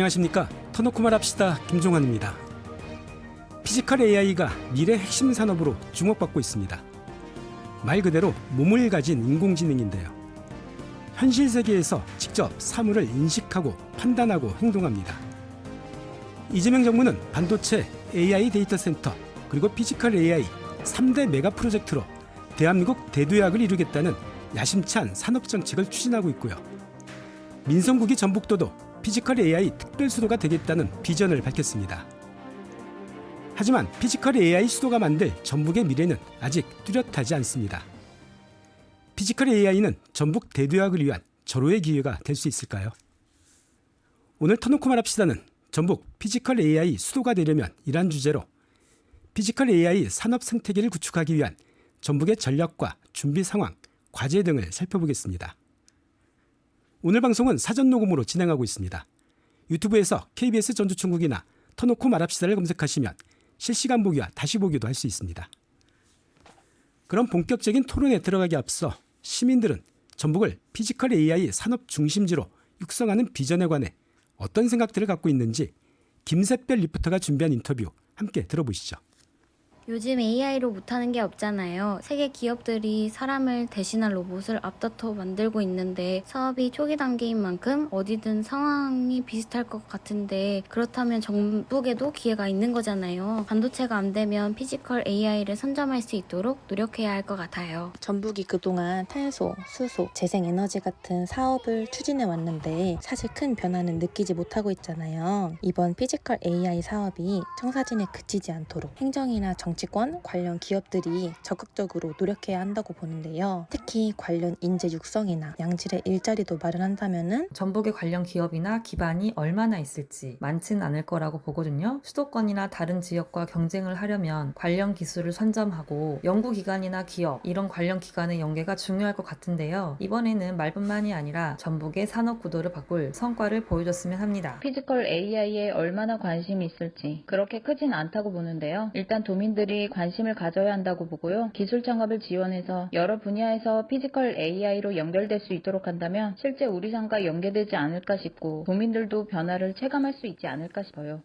안녕하십니까. 터놓고 말합시다. 김종환입니다. 피지컬 AI가 미래 핵심 산업으로 주목받고 있습니다. 말 그대로 몸을 가진 인공지능인데요. 현실 세계에서 직접 사물을 인식하고 판단하고 행동합니다. 이재명 정부는 반도체, AI 데이터 센터, 그리고 피지컬 AI 3대 메가 프로젝트로 대한민국 대도약을 이루겠다는 야심찬 산업 정책을 추진하고 있고요. 민성국이 전북도도 피지컬 AI 특별수도가 되겠다는 비전을 밝혔습니다. 하지만 피지컬 AI 수도가 만들 전북의 미래는 아직 뚜렷하지 않습니다. 피지컬 AI는 전북 대도약을 위한 절호의 기회가 될 수 있을까요? 오늘 터놓고 말합시다는 전북 피지컬 AI 수도가 되려면 이란 주제로 피지컬 AI 산업 생태계를 구축하기 위한 전북의 전략과 준비 상황, 과제 등을 살펴보겠습니다. 오늘 방송은 사전 녹음으로 진행하고 있습니다. 유튜브에서 KBS 전주충국이나 터놓고 말합시다를 검색하시면 실시간 보기와 다시 보기도 할 수 있습니다. 그럼 본격적인 토론에 들어가기 앞서 시민들은 전북을 피지컬 AI 산업 중심지로 육성하는 비전에 관해 어떤 생각들을 갖고 있는지 김샛별 리포터가 준비한 인터뷰 함께 들어보시죠. 요즘 AI로 못하는 게 없잖아요. 세계 기업들이 사람을 대신할 로봇을 앞다퉈 만들고 있는데 사업이 초기 단계인 만큼 어디든 상황이 비슷할 것 같은데 그렇다면 전북에도 기회가 있는 거잖아요. 반도체가 안 되면 피지컬 AI를 선점할 수 있도록 노력해야 할 것 같아요. 전북이 그동안 탄소, 수소, 재생에너지 같은 사업을 추진해 왔는데 사실 큰 변화는 느끼지 못하고 있잖아요. 이번 피지컬 AI 사업이 청사진에 그치지 않도록 행정이나 정치권 관련 기업들이 적극적으로 노력해야 한다고 보는데요. 특히 관련 인재 육성이나 양질의 일자리도 마련한다면은 전북의 관련 기업이나 기반이 얼마나 있을지 많진 않을 거라고 보거든요. 수도권이나 다른 지역과 경쟁을 하려면 관련 기술을 선점하고 연구기관이나 기업 이런 관련 기관의 연계가 중요할 것 같은데요. 이번에는 말뿐만이 아니라 전북의 산업 구도를 바꿀 성과를 보여줬으면 합니다. 피지컬 AI에 얼마나 관심이 있을지 그렇게 크진 않다고 보는데요. 일단 도민들이 관심을 가져야 한다고 보고요. 기술 창업을 지원해서 여러 분야에서 피지컬 AI로 연결될 수 있도록 한다면 실제 우리 삶과 연계되지 않을까 싶고 도민들도 변화를 체감할 수 있지 않을까 싶어요.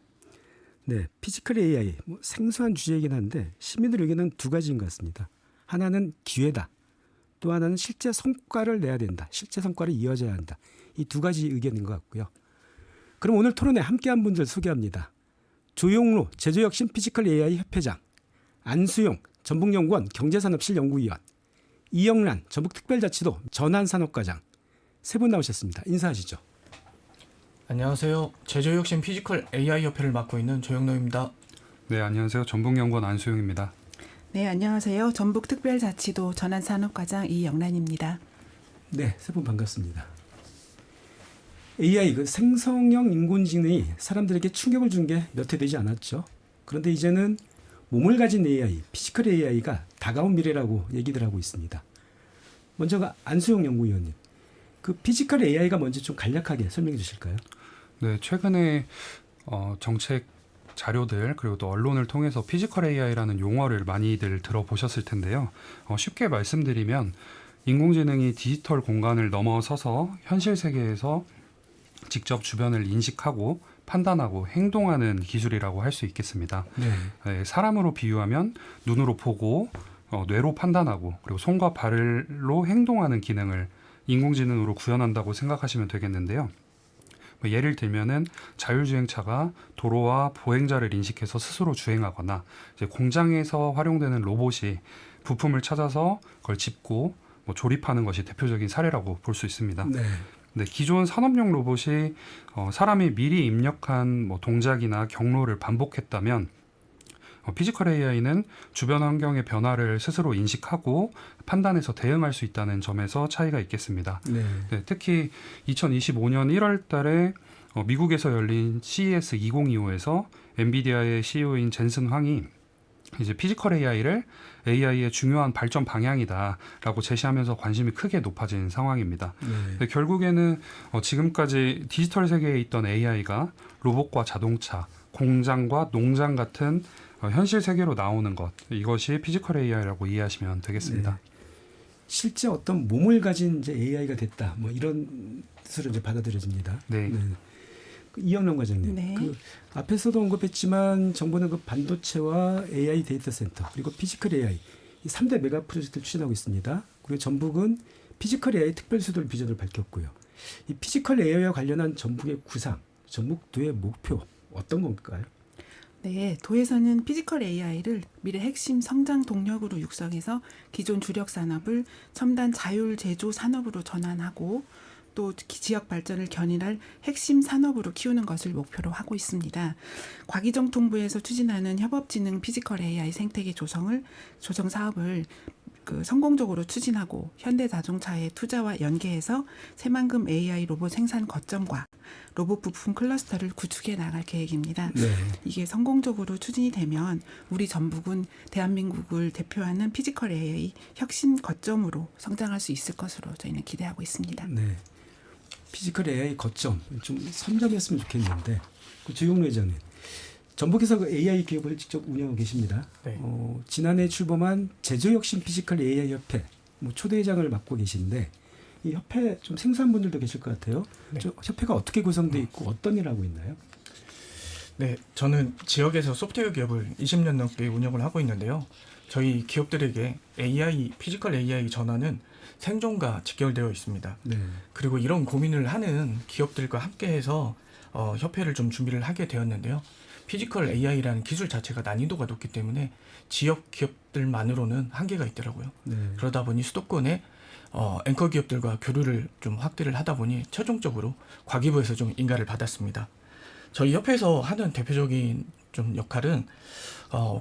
네, 피지컬 AI 생소한 주제이긴 한데 시민들 의견은 두 가지인 것 같습니다. 하나는 기회다. 또 하나는 실제 성과를 내야 된다. 실제 성과를 이어져야 한다. 이 두 가지 의견인 것 같고요. 그럼 오늘 토론에 함께한 분들 소개합니다. 조용로 제조혁신 피지컬 AI 협회장, 안수용 전북연구원 경제산업실 연구위원, 이영란 전북특별자치도 전환산업과장 세 분 나오셨습니다. 인사하시죠. 안녕하세요. 제조혁신 피지컬 AI 협회를 맡고 있는 조영로입니다. 네, 안녕하세요. 전북연구원 안수용입니다. 네, 안녕하세요. 전북특별자치도 전환산업과장 이영란입니다. 네, 세 분 반갑습니다. AI 생성형 인공지능이 사람들에게 충격을 준 게 몇 해 되지 않았죠. 그런데 이제는 몸을 가진 AI, 피지컬 AI가 다가온 미래라고 얘기들 하고 있습니다. 먼저 안수용 연구위원님, 그 피지컬 AI가 뭔지 좀 간략하게 설명해 주실까요? 네, 최근에 정책 자료들 그리고 또 언론을 통해서 피지컬 AI라는 용어를 많이들 들어보셨을 텐데요. 쉽게 말씀드리면 인공지능이 디지털 공간을 넘어서서 현실 세계에서 직접 주변을 인식하고 판단하고 행동하는 기술이라고 할 수 있겠습니다. 네, 사람으로 비유하면 눈으로 보고 뇌로 판단하고 그리고 손과 발로 행동하는 기능을 인공지능으로 구현한다고 생각하시면 되겠는데요. 예를 들면은 자율주행차가 도로와 보행자를 인식해서 스스로 주행하거나 이제 공장에서 활용되는 로봇이 부품을 찾아서 그걸 짚고 조립하는 것이 대표적인 사례라고 볼 수 있습니다. 네, 기존 산업용 로봇이 사람이 미리 입력한 동작이나 경로를 반복했다면 피지컬 AI는 주변 환경의 변화를 스스로 인식하고 판단해서 대응할 수 있다는 점에서 차이가 있겠습니다. 네, 특히 2025년 1월 달에 미국에서 열린 CES 2025에서 엔비디아의 CEO인 젠슨 황이 이제 피지컬 AI의 중요한 발전 방향이다라고 제시하면서 관심이 크게 높아진 상황입니다. 네, 결국에는 지금까지 디지털 세계에 있던 AI가 로봇과 자동차, 공장과 농장 같은 현실 세계로 나오는 것, 이것이 피지컬 AI라고 이해하시면 되겠습니다. 네. 실제 어떤 몸을 가진 이제 AI가 됐다, 뭐 이런 뜻으로 이제 받아들여집니다. 네. 이영남 과장님, 네. 그 앞에서도 언급했지만 정부는 그 반도체와 AI 데이터 센터 그리고 피지컬 AI 이 3대 메가 프로젝트를 추진하고 있습니다. 그리고 전북은 피지컬 AI 특별수도 비전을 밝혔고요. 이 피지컬 AI와 관련한 전북의 구상, 전북도의 목표 어떤 건가요? 네, 도에서는 피지컬 AI를 미래 핵심 성장 동력으로 육성해서 기존 주력 산업을 첨단 자율 제조 산업으로 전환하고 또 지역 발전을 견인할 핵심 산업으로 키우는 것을 목표로 하고 있습니다. 과기정통부에서 추진하는 협업지능 피지컬 AI 생태계 조성 사업을 성공적으로 추진하고 현대자동차의 투자와 연계해서 새만금 AI 로봇 생산 거점과 로봇 부품 클러스터를 구축해 나갈 계획입니다. 네. 이게 성공적으로 추진이 되면 우리 전북은 대한민국을 대표하는 피지컬 AI 혁신 거점으로 성장할 수 있을 것으로 저희는 기대하고 있습니다. 네. 피지컬 AI 거점 좀 선점했으면 좋겠는데 그 주용로 회장님. 전북에서 그 AI 기업을 직접 운영하고 계십니다. 네. 지난해 출범한 제조혁신 피지컬 AI 협회 초대회장을 맡고 계신데 이 협회 좀 생소한 분들도 계실 것 같아요. 네. 협회가 어떻게 구성되어 있고 어떤 일을 하고 있나요? 네, 저는 지역에서 소프트웨어 기업을 20년 넘게 운영을 하고 있는데요. 저희 기업들에게 AI, 피지컬 AI 전환은 생존과 직결되어 있습니다. 네. 그리고 이런 고민을 하는 기업들과 함께해서 협회를 좀 준비를 하게 되었는데요. 피지컬 AI라는 기술 자체가 난이도가 높기 때문에 지역 기업들만으로는 한계가 있더라고요. 네. 그러다 보니 수도권의 앵커 기업들과 교류를 좀 확대를 하다 보니 최종적으로 과기부에서 좀 인가를 받았습니다. 저희 협회에서 하는 대표적인 좀 역할은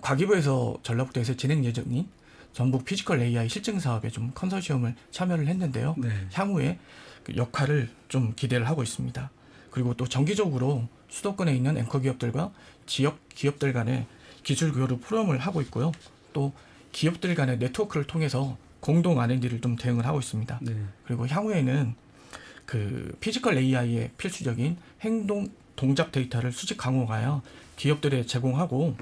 과기부에서 전라북도에서 진행 예정인 전북 피지컬 AI 실증 사업에 좀 컨소시엄을 참여를 했는데요. 네. 향후에 그 역할을 좀 기대를 하고 있습니다. 그리고 또 정기적으로 수도권에 있는 앵커 기업들과 지역 기업들 간의 기술 교류 포럼을 하고 있고요. 또 기업들 간의 네트워크를 통해서 공동 R&D를 좀 대응을 하고 있습니다. 네. 그리고 향후에는 그 피지컬 AI의 필수적인 행동 동작 데이터를 수집 강화하여 기업들에 제공하고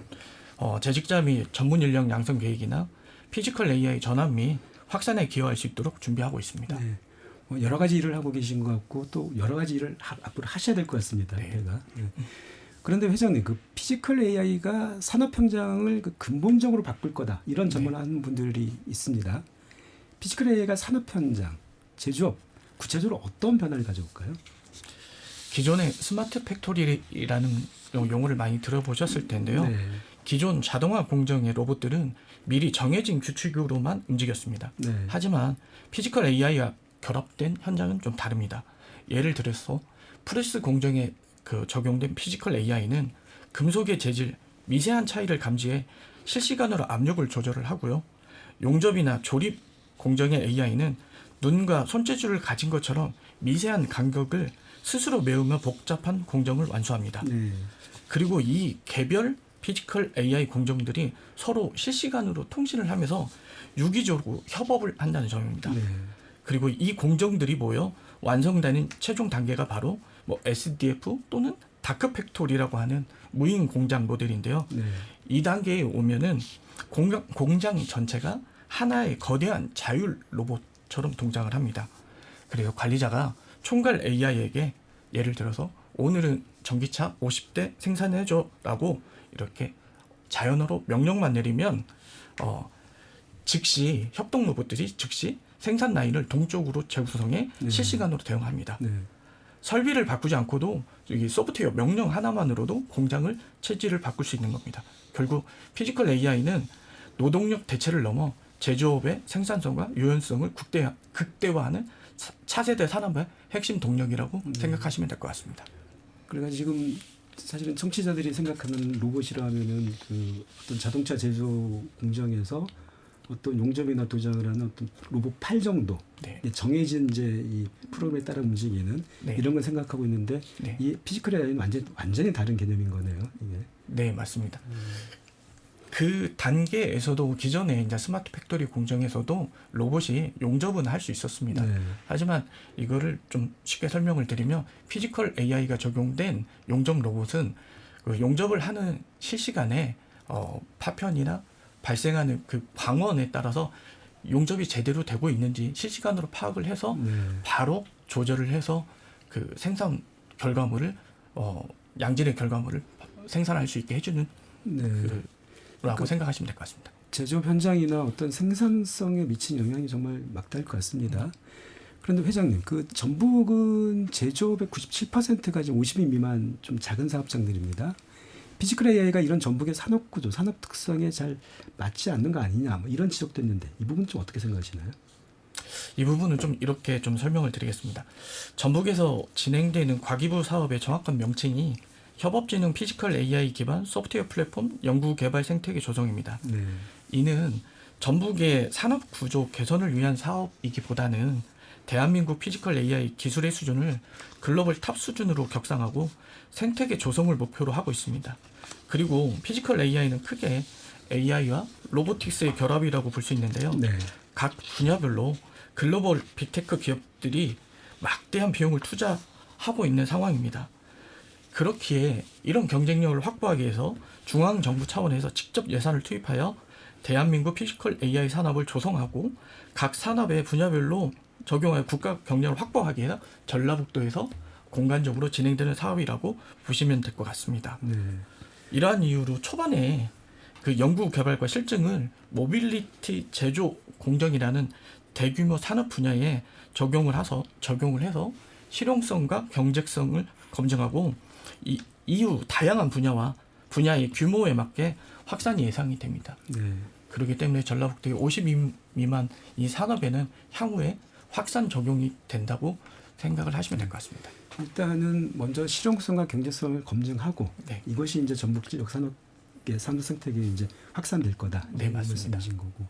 재직자 및 전문 인력 양성 계획이나 피지컬 AI 전환 및 확산에 기여할 수 있도록 준비하고 있습니다. 네. 여러 가지 일을 하고 계신 것 같고 또 여러 가지 일을 앞으로 하셔야 될 것 같습니다. 네. 내가. 네. 그런데 회장님, 그 피지컬 AI가 산업 현장을 근본적으로 바꿀 거다 이런 전망하는 분들이 있습니다. 피지컬 AI가 산업 현장, 제조업 구체적으로 어떤 변화를 가져올까요? 기존의 스마트 팩토리라는 용어를 많이 들어보셨을 텐데요. 네. 기존 자동화 공정의 로봇들은 미리 정해진 규칙으로만 움직였습니다. 네. 하지만 피지컬 AI와 결합된 현장은 좀 다릅니다. 예를 들어서 프레스 공정에 적용된 피지컬 AI는 금속의 재질, 미세한 차이를 감지해 실시간으로 압력을 조절을 하고요. 용접이나 조립 공정의 AI는 눈과 손재주를 가진 것처럼 미세한 간격을 스스로 메우며 복잡한 공정을 완수합니다. 네. 그리고 이 개별 피지컬 AI 공정들이 서로 실시간으로 통신을 하면서 유기적으로 협업을 한다는 점입니다. 네. 그리고 이 공정들이 모여 완성되는 최종 단계가 바로 SDF 또는 다크 팩토리라고 하는 무인 공장 모델인데요. 네. 이 단계에 오면은 공장 전체가 하나의 거대한 자율 로봇처럼 동작을 합니다. 그래서 관리자가 총괄 AI에게 예를 들어서 오늘은 전기차 50대 생산해줘라고 이렇게 자연어로 명령만 내리면 즉시 협동 로봇들이 즉시 생산 라인을 동쪽으로 재구성해 네. 실시간으로 대응합니다. 네. 설비를 바꾸지 않고도 여기 소프트웨어 명령 하나만으로도 공장을 체질을 바꿀 수 있는 겁니다. 결국 피지컬 AI는 노동력 대체를 넘어 제조업의 생산성과 유연성을 극대화하는 차세대 산업의 핵심 동력이라고 생각하시면 될 것 같습니다. 그래가지고 지금 사실은 청취자들이 생각하는 로봇이라 하면은 그 어떤 자동차 제조 공정에서 어떤 용접이나 도장을 하는 어떤 로봇 팔 정도 네. 정해진 이제 이 프로그램에 따라 움직이는 네. 이런 걸 생각하고 있는데 네. 이 피지컬 AI는 완전히 다른 개념인 거네요. 이게. 네, 맞습니다. 그 단계에서도 기존에 이제 스마트 팩토리 공정에서도 로봇이 용접은 할 수 있었습니다. 네. 하지만 이거를 좀 쉽게 설명을 드리면 피지컬 AI가 적용된 용접 로봇은 그 용접을 하는 실시간에 파편이나 발생하는 그 광원에 따라서 용접이 제대로 되고 있는지 실시간으로 파악을 해서 네. 바로 조절을 해서 그 생산 결과물을 양질의 결과물을 생산할 수 있게 해주는 네. 라고 생각하시면 될 것 같습니다. 제조업 현장이나 어떤 생산성에 미친 영향이 정말 막다를 것 같습니다. 그런데 회장님, 그 전북은 제조업의 97%가 지금 50인 미만 좀 작은 사업장들입니다. 피지컬 AI가 이런 전북의 산업 구조, 산업 특성에 잘 맞지 않는 거 아니냐, 뭐 이런 지적도 있는데 이 부분 좀 어떻게 생각하시나요? 이 부분은 좀 이렇게 좀 설명을 드리겠습니다. 전북에서 진행되는 과기부 사업의 정확한 명칭이 협업진흥 피지컬 AI 기반 소프트웨어 플랫폼 연구개발 생태계 조성입니다. 네. 이는 전북의 산업 구조 개선을 위한 사업이기보다는 대한민국 피지컬 AI 기술의 수준을 글로벌 탑 수준으로 격상하고 생태계 조성을 목표로 하고 있습니다. 그리고 피지컬 AI는 크게 AI와 로보틱스의 결합이라고 볼 수 있는데요. 네. 각 분야별로 글로벌 빅테크 기업들이 막대한 비용을 투자하고 있는 상황입니다. 그렇기에 이런 경쟁력을 확보하기 위해서 중앙정부 차원에서 직접 예산을 투입하여 대한민국 피지컬 AI 산업을 조성하고 각 산업의 분야별로 적용하여 국가 경쟁을 확보하기 위해 전라북도에서 공간적으로 진행되는 사업이라고 보시면 될 것 같습니다. 네. 이러한 이유로 초반에 그 연구 개발과 실증을 모빌리티 제조 공정이라는 대규모 산업 분야에 적용을 해서 실용성과 경제성을 검증하고 이후 다양한 분야의 규모에 맞게 확산이 예상이 됩니다. 네. 그렇기 때문에 전라북도의 50인 미만 이 산업에는 향후에 확산 적용이 된다고 생각을 하시면 될 것 같습니다. 일단은 먼저 실용성과 경제성을 검증하고 네. 이것이 이제 전북 지역 산업계 산업 생태계에 이제 확산될 거다. 네, 이런 맞습니다. 말씀이신 거고.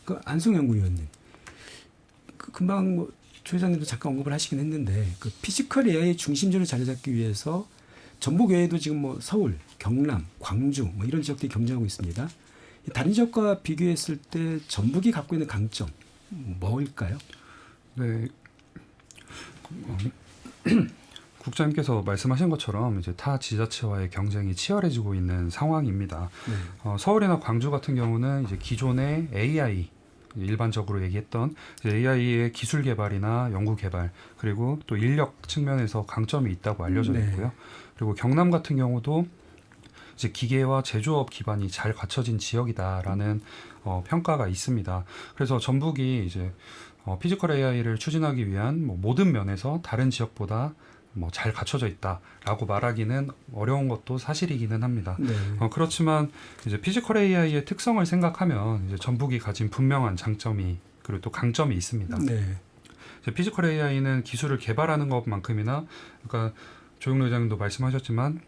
그 안송 연구위원님, 그 금방 뭐 조 회장님도 잠깐 언급을 하시긴 했는데 그 피지컬 AI 중심지를 자리 잡기 위해서 전북 외에도 지금 뭐 서울, 경남, 광주 뭐 이런 지역들이 경쟁하고 있습니다. 다른 지역과 비교했을 때 전북이 갖고 있는 강점 뭘까요? 네. 국장님께서 말씀하신 것처럼 이제 타 지자체와의 경쟁이 치열해지고 있는 상황입니다. 네. 서울이나 광주 같은 경우는 이제 기존의 AI 일반적으로 얘기했던 이제 AI의 기술 개발이나 연구 개발 그리고 또 인력 측면에서 강점이 있다고 알려져 네. 있고요. 그리고 경남 같은 경우도 이제 기계와 제조업 기반이 잘 갖춰진 지역이다라는 평가가 있습니다. 그래서 전북이 이제 피지컬 AI를 추진하기 위한 뭐 모든 면에서 다른 지역보다 뭐 잘 갖춰져 있다라고 말하기는 어려운 것도 사실이기는 합니다. 네. 그렇지만 이제 피지컬 AI의 특성을 생각하면 이제 전북이 가진 분명한 장점이 그리고 또 강점이 있습니다. 네. 이제 피지컬 AI는 기술을 개발하는 것만큼이나 그러니까 조영로 회장님도 말씀하셨지만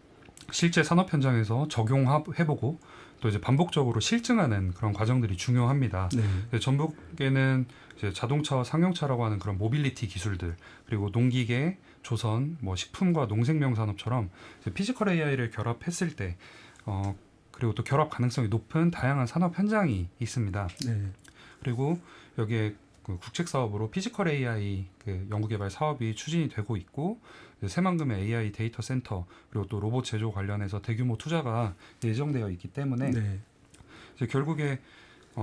실제 산업 현장에서 적용해보고 또 이제 반복적으로 실증하는 그런 과정들이 중요합니다. 네. 전북에는 이제 자동차와 상용차라고 하는 그런 모빌리티 기술들 그리고 농기계, 조선, 뭐 식품과 농생명 산업처럼 피지컬 AI를 결합했을 때 그리고 또 결합 가능성이 높은 다양한 산업 현장이 있습니다. 네. 그리고 여기에 그 국책 사업으로 피지컬 AI 그 연구개발 사업이 추진이 되고 있고 새만금의 AI 데이터 센터 그리고 또 로봇 제조 관련해서 대규모 투자가 예정되어 있기 때문에 네. 이제 결국에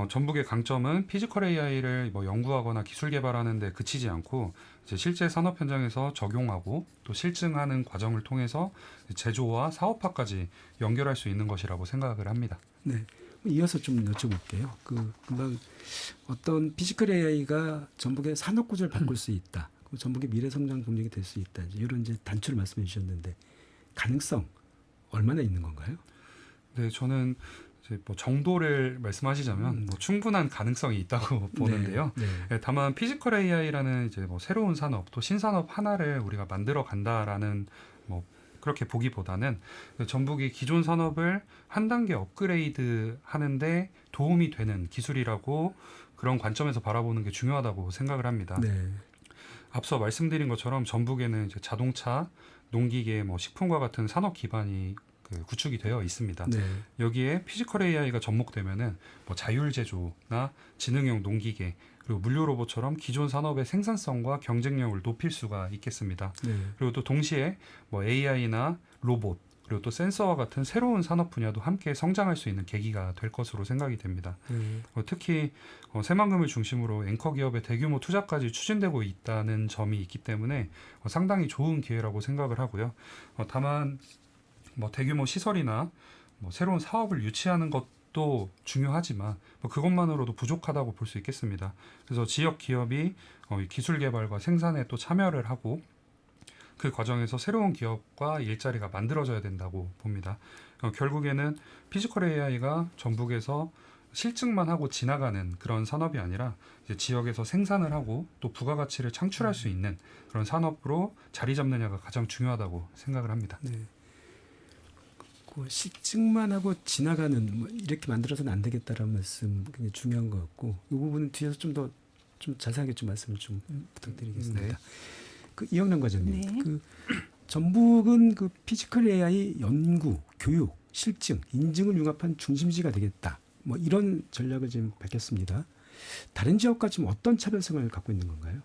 전북의 강점은 피지컬 AI를 뭐 연구하거나 기술 개발하는 데 그치지 않고 이제 실제 산업 현장에서 적용하고 또 실증하는 과정을 통해서 제조와 사업화까지 연결할 수 있는 것이라고 생각을 합니다. 네. 이어서 좀 여쭤볼게요. 그 금방 어떤 피지컬 AI가 전북의 산업 구조를 바꿀 수 있다. 전북의 미래 성장 동력이 될 수 있다. 이런 이제 단초를 말씀해 주셨는데 가능성 얼마나 있는 건가요? 네, 저는 이제 뭐 정도를 말씀하시자면 뭐 충분한 가능성이 있다고 보는데요. 네. 네, 다만 피지컬 AI라는 이제 뭐 새로운 산업 또 신산업 하나를 우리가 만들어 간다라는 뭐 그렇게 보기보다는 전북이 기존 산업을 한 단계 업그레이드 하는데 도움이 되는 기술이라고 그런 관점에서 바라보는 게 중요하다고 생각을 합니다. 네. 앞서 말씀드린 것처럼 전북에는 이제 자동차, 농기계, 뭐 식품과 같은 산업 기반이 구축이 되어 있습니다. 네. 여기에 피지컬 AI가 접목되면은 뭐 자율 제조나 지능형 농기계 그리고 물류 로봇처럼 기존 산업의 생산성과 경쟁력을 높일 수가 있겠습니다. 네. 그리고 또 동시에 뭐 AI나 로봇 그리고 또 센서와 같은 새로운 산업 분야도 함께 성장할 수 있는 계기가 될 것으로 생각이 됩니다. 특히 새만금을 중심으로 앵커 기업의 대규모 투자까지 추진되고 있다는 점이 있기 때문에 상당히 좋은 기회라고 생각을 하고요. 다만 대규모 시설이나 새로운 사업을 유치하는 것도 중요하지만 그것만으로도 부족하다고 볼 수 있겠습니다. 그래서 지역 기업이 기술 개발과 생산에 또 참여를 하고 그 과정에서 새로운 기업과 일자리가 만들어져야 된다고 봅니다. 결국에는 피지컬 AI가 전북에서 실증만 하고 지나가는 그런 산업이 아니라 이제 지역에서 생산을 하고 또 부가가치를 창출할 수 있는 그런 산업으로 자리 잡느냐가 가장 중요하다고 생각을 합니다. 네. 그 실증만 하고 지나가는 이렇게 만들어서는 안 되겠다라는 말씀 굉장히 중요한 것 같고 이 부분은 뒤에서 좀 자세하게 좀 말씀을 좀 부탁드리겠습니다. 네. 그 이영란 과장님, 네. 그 전북은 그 피지컬 AI 연구, 교육, 실증, 인증을 융합한 중심지가 되겠다. 이런 전략을 지금 밝혔습니다. 다른 지역과 지금 어떤 차별성을 갖고 있는 건가요?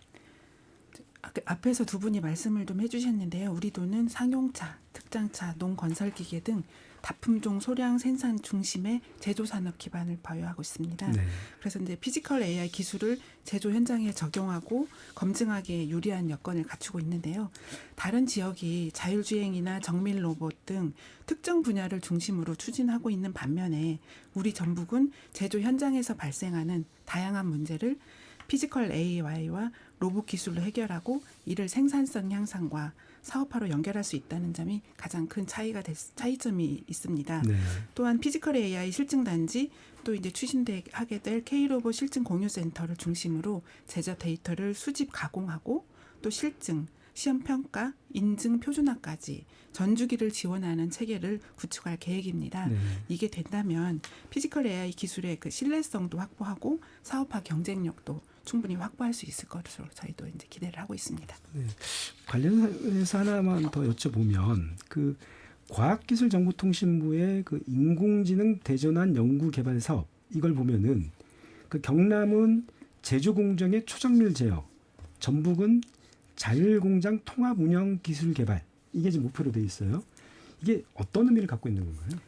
앞에서 두 분이 말씀을 좀 해주셨는데요. 우리 도는 상용차, 특장차, 농건설기계 등 다품종 소량 생산 중심의 제조 산업 기반을 보유하고 있습니다. 네. 그래서 이제 피지컬 AI 기술을 제조 현장에 적용하고 검증하기에 유리한 여건을 갖추고 있는데요. 다른 지역이 자율주행이나 정밀 로봇 등 특정 분야를 중심으로 추진하고 있는 반면에 우리 전북은 제조 현장에서 발생하는 다양한 문제를 피지컬 AI와 로봇 기술로 해결하고 이를 생산성 향상과 사업화로 연결할 수 있다는 점이 가장 큰 차이점이 있습니다. 네. 또한 피지컬 AI 실증단지 또 이제 추진하게 될 K로봇 실증 공유센터를 중심으로 제작 데이터를 수집 가공하고 또 실증, 시험 평가, 인증 표준화까지 전주기를 지원하는 체계를 구축할 계획입니다. 네. 이게 된다면 피지컬 AI 기술의 그 신뢰성도 확보하고 사업화 경쟁력도 충분히 확보할 수 있을 것으로 저희도 이제 기대를 하고 있습니다. 네. 관련해서 하나만 더 여쭤보면 그 과학기술정보통신부의 그 인공지능 대전환 연구개발 사업 이걸 보면은 그 경남은 제조공정의 초정밀 제어, 전북은 자율공장 통합 운영 기술 개발 이게 지금 목표로 돼 있어요. 이게 어떤 의미를 갖고 있는 건가요?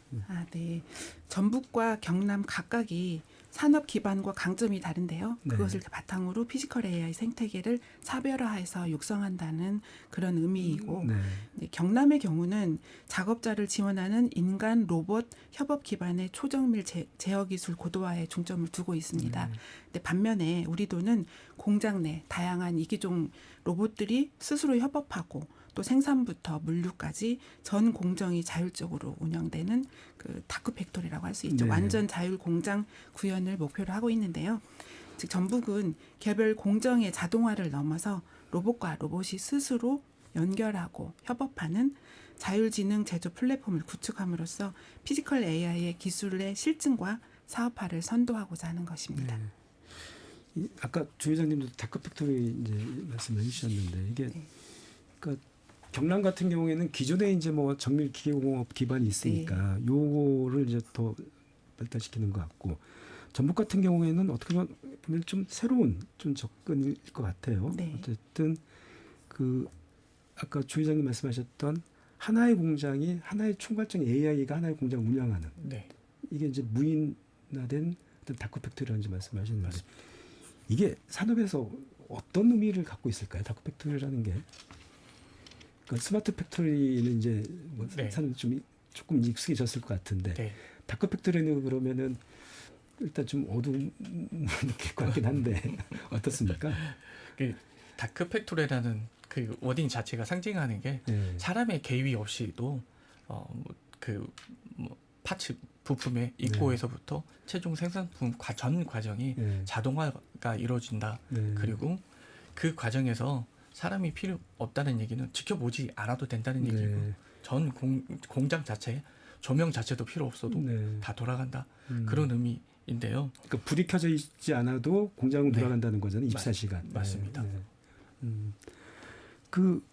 네. 전북과 경남 각각이 산업 기반과 강점이 다른데요. 네. 그것을 바탕으로 피지컬 AI 생태계를 차별화해서 육성한다는 그런 의미이고 네. 이제 경남의 경우는 작업자를 지원하는 인간 로봇 협업 기반의 초정밀 제어 기술 고도화에 중점을 두고 있습니다. 근데 반면에 우리 도는 공장 내 다양한 이기종 로봇들이 스스로 협업하고 또 생산부터 물류까지 전 공정이 자율적으로 운영되는 그 다크 팩토리라고 할 수 있죠. 네. 완전 자율 공장 구현을 목표로 하고 있는데요. 즉 전북은 개별 공정의 자동화를 넘어서 로봇과 로봇이 스스로 연결하고 협업하는 자율지능 제조 플랫폼을 구축함으로써 피지컬 AI의 기술의 실증과 사업화를 선도하고자 하는 것입니다. 네. 아까 주 회장님도 다크팩토리 이제 말씀을 해주셨는데 이게 네. 그러니까 경남 같은 경우에는 기존에 이제 정밀 기계공업 기반이 있으니까 요거를 이제 더 발달시키는 것 같고 전북 같은 경우에는 어떻게 보면 좀 새로운 좀 접근일 것 같아요. 네. 어쨌든 그 아까 주 회장님 말씀하셨던 하나의 공장이 하나의 총괄적인 AI가 하나의 공장을 운영하는 네. 이게 이제 무인화된 어떤 다크팩토리라는 말씀하셨는데 이게 산업에서 어떤 의미를 갖고 있을까요? 다크팩토리라는 게 그러니까 스마트 팩토리는 이제 네. 좀 조금 익숙해졌을 것 같은데 네. 다크팩토리는 그러면은 일단 좀 어두운 느낄 것 같긴 한데 어떻습니까? 그 다크팩토리라는 그 워딩 자체가 상징하는 게 네. 사람의 개입이 없이도 파츠 부품의 입고에서부터 최종 생산품 전 과정이 네. 자동화가 이루어진다. 네. 그리고 그 과정에서 사람이 필요 없다는 얘기는 지켜보지 않아도 된다는 네. 얘기고 전 공장 자체 조명 자체도 필요 없어도 네. 다 돌아간다. 그런 의미인데요. 그러니까 불이 켜져 있지 않아도 공장은 네. 돌아간다는 거잖아요. 입사 시간. 맞습니다. 그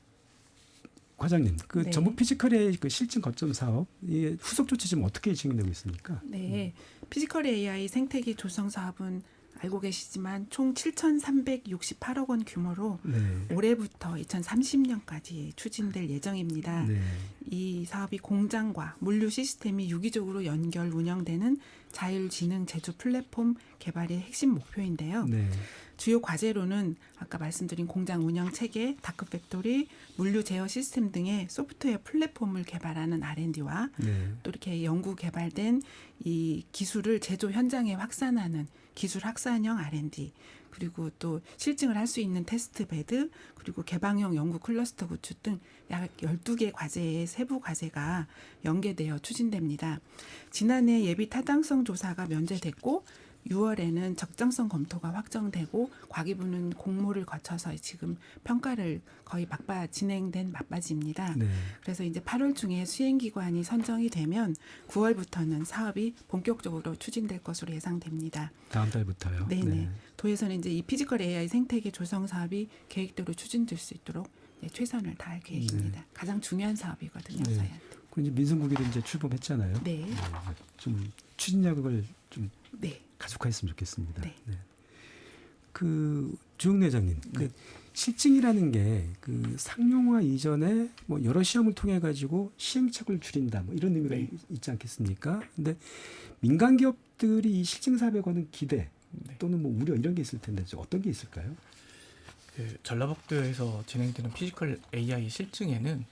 과장님, 그 네. 전북 피지컬의 그 실증 거점 사업, 이게 후속 조치 지금 어떻게 진행되고 있습니까? 네, 피지컬 AI 생태계 조성 사업은 알고 계시지만 총 7,368억 원 규모로 네. 올해부터 2030년까지 추진될 예정입니다. 네. 이 사업이 공장과 물류 시스템이 유기적으로 연결 운영되는 자율지능 제조 플랫폼 개발이 핵심 목표인데요. 네. 주요 과제로는 아까 말씀드린 공장 운영 체계, 다크 팩토리, 물류 제어 시스템 등의 소프트웨어 플랫폼을 개발하는 R&D와 네. 또 이렇게 연구 개발된 이 기술을 제조 현장에 확산하는 기술 확산형 R&D, 그리고 또 실증을 할 수 있는 테스트 베드, 그리고 개방형 연구 클러스터 구축 등 약 12개 과제의 세부 과제가 연계되어 추진됩니다. 지난해 예비 타당성 조사가 면제됐고 6월에는 적정성 검토가 확정되고 과기부는 공모를 거쳐서 지금 평가를 거의 진행된 막바지입니다. 네. 그래서 이제 8월 중에 수행기관이 선정이 되면 9월부터는 사업이 본격적으로 추진될 것으로 예상됩니다. 다음 달부터요. 네네. 네. 도에서는 이제 이 피지컬 AI 생태계 조성 사업이 계획대로 추진될 수 있도록 최선을 다할 계획입니다. 가장 중요한 사업이거든요. 네. 저희한테. 그 이제 민생국이를 이제 출범했잖아요. 네. 좀 추진력을 좀 네. 가속화했으면 좋겠습니다. 네. 그 주영 회장님, 그 실증이라는 게 그 상용화 이전에 뭐 여러 시험을 통해 가지고 시행착오를 줄인다, 뭐 이런 의미가 있지 않겠습니까? 근데 민간 기업들이 이 실증 사업에 거는 기대 또는 뭐 우려 이런 게 있을 텐데 어떤 게 있을까요? 그 전라북도에서 진행되는 피지컬 AI 실증에는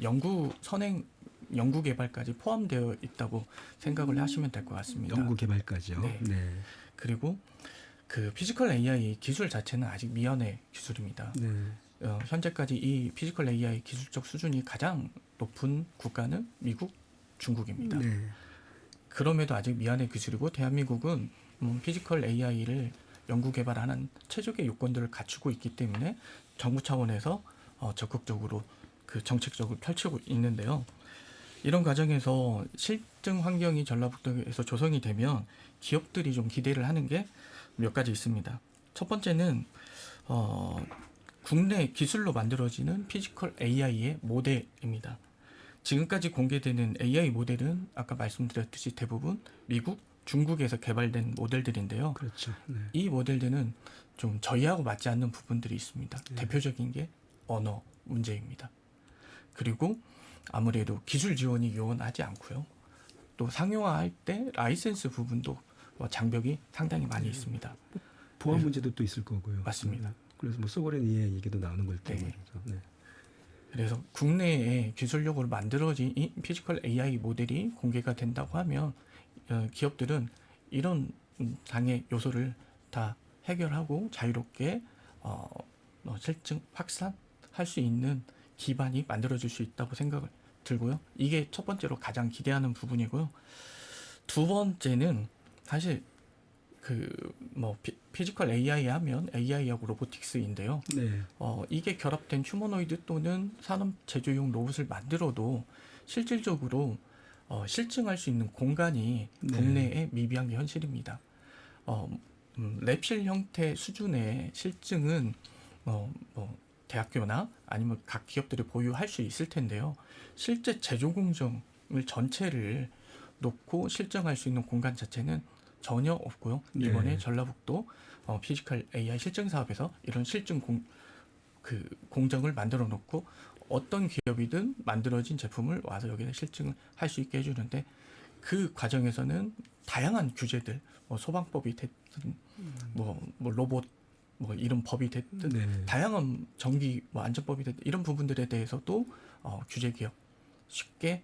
연구 개발까지 포함되어 있다고 생각을 하시면 될 것 같습니다. 연구 개발까지요. 네. 네. 그리고 그 피지컬 AI 기술 자체는 아직 미연의 기술입니다. 네. 현재까지 이 피지컬 AI 기술적 수준이 가장 높은 국가는 미국, 중국입니다. 네. 그럼에도 아직 미연의 기술이고 대한민국은 피지컬 AI를 연구 개발하는 최적의 요건들을 갖추고 있기 때문에 정부 차원에서 적극적으로 그 정책적으로 펼치고 있는데요. 이런 과정에서 실증 환경이 전라북도에서 조성이 되면 기업들이 좀 기대를 하는 게 몇 가지 있습니다. 첫 번째는 국내 기술로 만들어지는 피지컬 AI의 모델입니다. 지금까지 공개되는 AI 모델은 아까 말씀드렸듯이 대부분 미국, 중국에서 개발된 모델들인데요. 그렇죠. 네. 이 모델들은 좀 저희하고 맞지 않는 부분들이 있습니다. 네. 대표적인 게 언어 문제입니다. 그리고 아무래도 기술 지원이 요원하지 않고요. 또 상용화할 때 라이센스 부분도 장벽이 상당히 많이 있습니다. 보안 문제도 또 있을 거고요. 맞습니다. 그래서 뭐 소버렌 이해 얘기도 나오는 걸 네. 때문에. 네. 그래서 국내에 기술력으로 만들어진 이 피지컬 AI 모델이 공개가 된다고 하면 기업들은 이런 당의 요소를 다 해결하고 자유롭게 실증 확산할 수 있는 기반이 만들어질 수 있다고 생각을 들고요. 이게 첫 번째로 가장 기대하는 부분이고요. 두 번째는 사실 피지컬 AI 하면 AI하고 로보틱스인데요. 네. 이게 결합된 휴머노이드 또는 산업 제조용 로봇을 만들어도 실질적으로 실증할 수 있는 공간이 네. 국내에 미비한 게 현실입니다. 랩실 형태 수준의 실증은 대학교나 아니면 각 기업들이 보유할 수 있을 텐데요. 실제 제조 공정을 전체를 놓고 실증할 수 있는 공간 자체는 전혀 없고요. 네. 이번에 전라북도 피지컬 AI 실증 사업에서 이런 실증 공정을 만들어 놓고 어떤 기업이든 만들어진 제품을 와서 여기다 실증을 할 수 있게 해주는데 그 과정에서는 다양한 규제들, 소방법이 됐든 로봇 이런 법이 됐든 네. 다양한 전기 안전법이 됐든 이런 부분들에 대해서도 규제 기업 쉽게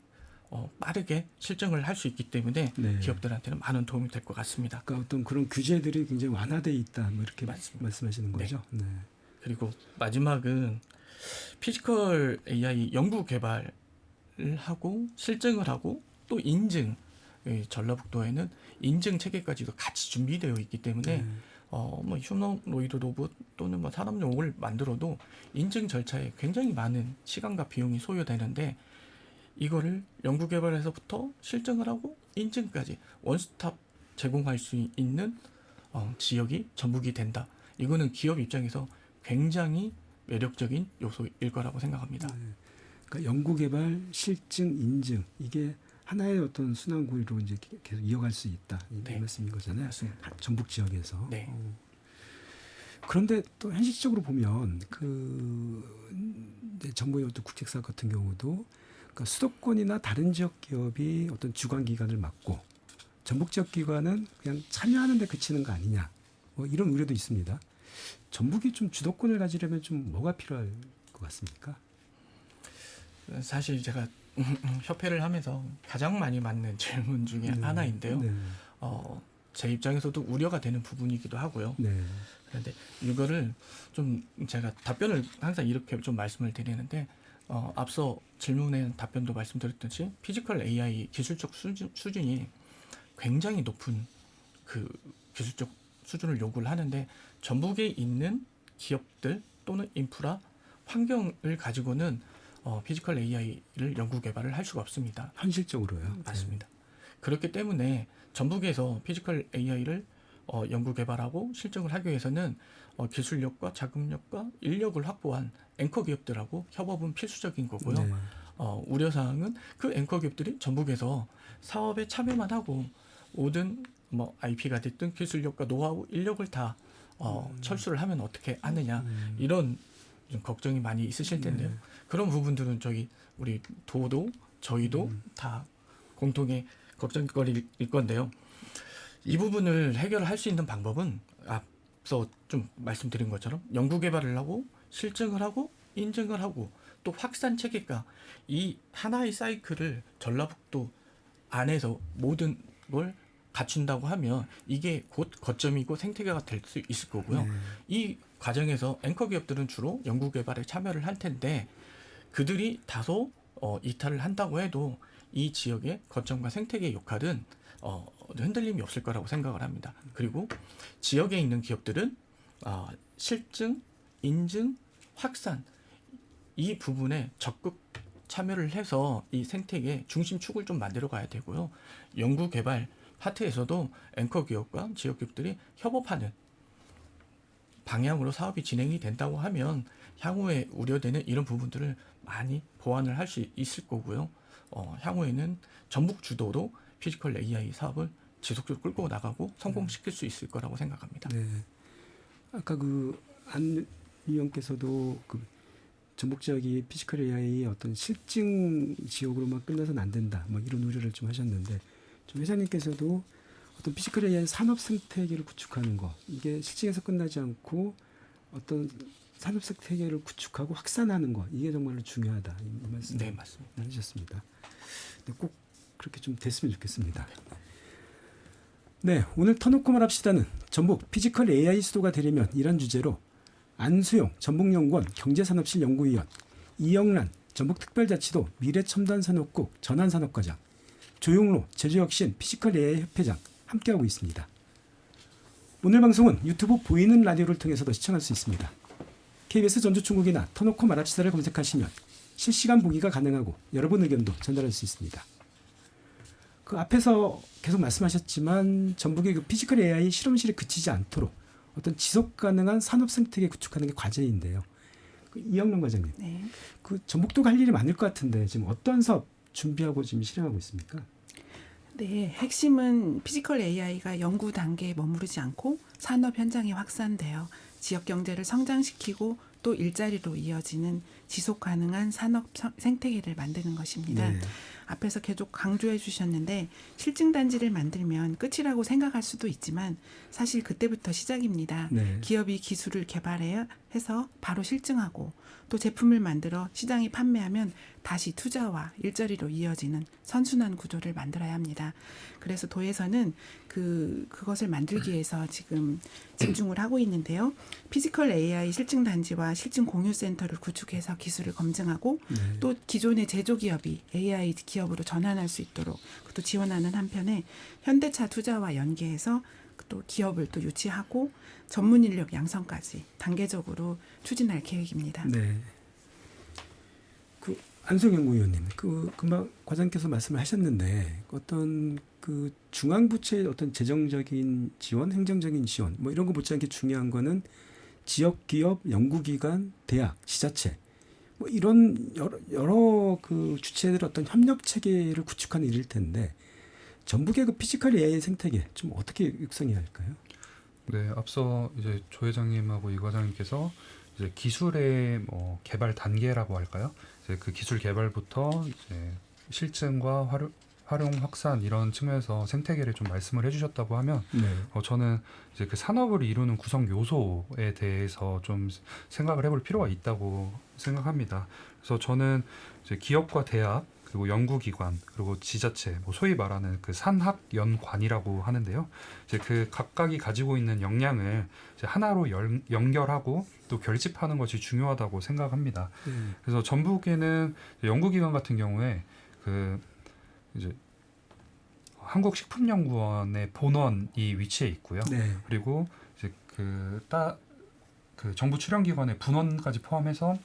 빠르게 실증을 할 수 있기 때문에 네. 기업들한테는 많은 도움이 될 것 같습니다. 그러니까 어떤 그런 규제들이 굉장히 완화돼 있다, 뭐 이렇게 맞습니다. 말씀하시는 거죠. 네. 그리고 마지막은 피지컬 AI 연구 개발을 하고 실증을 하고 또 인증, 전라북도에는 인증 체계까지도 같이 준비되어 있기 때문에 네. 휴머노이드 로봇 또는 산업용을 만들어도 인증 절차에 굉장히 많은 시간과 비용이 소요되는데 이거를 연구 개발에서부터 실증을 하고 인증까지 원스톱 제공할 수 있는 지역이 전북이 된다. 이거는 기업 입장에서 굉장히 매력적인 요소일 거라고 생각합니다. 그러니까 연구 개발, 실증, 인증 이게 하나의 어떤 순환고리로 이제 계속 이어갈 수 있다 이 네. 말씀인 거잖아요. 맞습니다. 전북 지역에서. 네. 그런데 또 현실적으로 보면 이제 정부의 어떤 국책사 같은 경우도 그러니까 수도권이나 다른 지역 기업이 어떤 주관 기관을 맡고 전북 지역 기관은 그냥 참여하는 데 그치는 거 아니냐. 뭐 이런 우려도 있습니다. 전북이 좀 주도권을 가지려면 좀 뭐가 필요할 것 같습니까? 사실 제가 협회를 하면서 가장 많이 받는 질문 중에 하나인데요. 네. 제 입장에서도 우려가 되는 부분이기도 하고요. 네. 그런데 이거를 좀 제가 답변을 항상 이렇게 좀 말씀을 드리는데 앞서 질문에 답변도 말씀드렸듯이 피지컬 AI 기술적 수준이 굉장히 높은 그 기술적 수준을 요구를 하는데 전북에 있는 기업들 또는 인프라 환경을 가지고는 피지컬 AI를 연구 개발을 할 수가 없습니다. 현실적으로요. 맞습니다. 그렇기 때문에 전북에서 피지컬 AI를 연구 개발하고 실증을 하기 위해서는 기술력과 자금력과 인력을 확보한 앵커 기업들하고 협업은 필수적인 거고요. 네. 우려사항은 그 앵커 기업들이 전북에서 사업에 참여만 하고 모든 뭐 IP가 됐든 기술력과 노하우, 인력을 다 철수를 하면 어떻게 하느냐 이런 좀 걱정이 많이 있으실 텐데요. 그런 부분들은 우리 도도 저희도 다 공통의 걱정거리일 건데요. 이 부분을 해결할 수 있는 방법은 앞서 좀 말씀드린 것처럼 연구 개발을 하고 실증을 하고 인증을 하고 또 확산 체계가 이 하나의 사이클을 전라북도 안에서 모든 걸 갖춘다고 하면 이게 곧 거점이고 생태계가 될 수 있을 거고요. 네. 이 과정에서 앵커 기업들은 주로 연구 개발에 참여를 할 텐데 그들이 다소 이탈을 한다고 해도 이 지역의 거점과 생태계의 역할은 흔들림이 없을 거라고 생각을 합니다. 그리고 지역에 있는 기업들은 실증, 인증, 확산 이 부분에 적극 참여를 해서 이 생태계 중심축을 좀 만들어 가야 되고요. 연구 개발 파트에서도 앵커 기업과 지역 기업들이 협업하는 방향으로 사업이 진행이 된다고 하면 향후에 우려되는 이런 부분들을 많이 보완을 할 수 있을 거고요. 향후에는 전북 주도로 피지컬 AI 사업을 지속적으로 끌고 나가고 성공시킬 수 있을 거라고 생각합니다. 네. 아까 안 위원께서도 전북 지역이 피지컬 AI의 어떤 실증 지역으로만 끝나서는 안 된다. 뭐 이런 우려를 좀 하셨는데, 좀 회장님께서도 어떤 피지컬 AI 산업 생태계를 구축하는 거, 이게 실증에서 끝나지 않고 어떤 산업 생태계를 구축하고 확산하는 거, 이게 정말로 중요하다. 이 말씀 네, 맞습니다. 해주셨습니다. 네, 꼭 그렇게 좀 됐으면 좋겠습니다. 네, 오늘 터놓고 말합시다는 전북 피지컬 AI 수도가 되려면 이란 주제로 안수용 전북연구원 경제산업실 연구위원, 이영란 전북특별자치도 미래첨단산업국 전환산업과장, 조용로 제주혁신 피지컬 AI 협회장 함께하고 있습니다. 오늘 방송은 유튜브 보이는 라디오를 통해서도 시청할 수 있습니다. KBS 전주중국이나 터놓고 말합시다를 검색하시면 실시간 보기가 가능하고 여러분 의견도 전달할 수 있습니다. 그 앞에서 계속 말씀하셨지만 전북의 피지컬 AI 실험실에 그치지 않도록 어떤 지속 가능한 산업 생태계 구축하는 게 과제인데요. 이영란 과장님, 네. 전북도가 할 일이 많을 것 같은데 지금 어떤 사업 준비하고 지금 실행하고 있습니까? 네, 핵심은 피지컬 AI가 연구 단계에 머무르지 않고 산업 현장에 확산되어 지역 경제를 성장시키고 또 일자리로 이어지는 지속 가능한 산업 생태계를 만드는 것입니다. 네. 앞에서 계속 강조해 주셨는데 실증 단지를 만들면 끝이라고 생각할 수도 있지만 사실 그때부터 시작입니다. 네. 기업이 기술을 개발해서 바로 실증하고 또 제품을 만들어 시장에 판매하면 다시 투자와 일자리로 이어지는 선순환 구조를 만들어야 합니다. 그래서 도에서는 그것을 만들기 위해서 지금 집중을 하고 있는데요. 피지컬 AI 실증 단지와 실증 공유 센터를 구축해서 기술을 검증하고 네. 또 기존의 제조기업이 AI 기업으로 전환할 수 있도록 또 지원하는 한편에 현대차 투자와 연계해서 또 기업을 또 유치하고 전문 인력 양성까지 단계적으로 추진할 계획입니다. 네. 안성현 의원님, 금방 과장께서 말씀을 하셨는데 어떤 중앙부처의 어떤 재정적인 지원, 행정적인 지원, 뭐 이런 거 못지않게 중요한 거는 지역 기업, 연구기관, 대학, 지자체 뭐 이런 여러 그 주체들 어떤 협력 체계를 구축하는 일일 텐데 전북의 그 피지컬 AI 생태계 좀 어떻게 육성해야 할까요? 네, 앞서 이제 조 회장님하고 이 과장님께서 이제 기술의 뭐 개발 단계라고 할까요? 이제 그 기술 개발부터 이제 실증과 활용 확산 이런 측면에서 생태계를 좀 말씀을 해주셨다고 하면 네. 저는 이제 그 산업을 이루는 구성 요소에 대해서 좀 생각을 해볼 필요가 있다고 생각합니다. 그래서 저는 이제 기업과 대학 그리고 연구기관 그리고 지자체 뭐 소위 말하는 그 산학연관이라고 하는데요. 이제 그 각각이 가지고 있는 역량을 이제 하나로 연결하고 또 결집하는 것이 중요하다고 생각합니다. 그래서 전북에는 연구기관 같은 경우에 그 이제 한국식품연구원의 본원이 위치해 있고요. 네. 그리고 이제 그 정부 출연기관의 분원까지 포함해서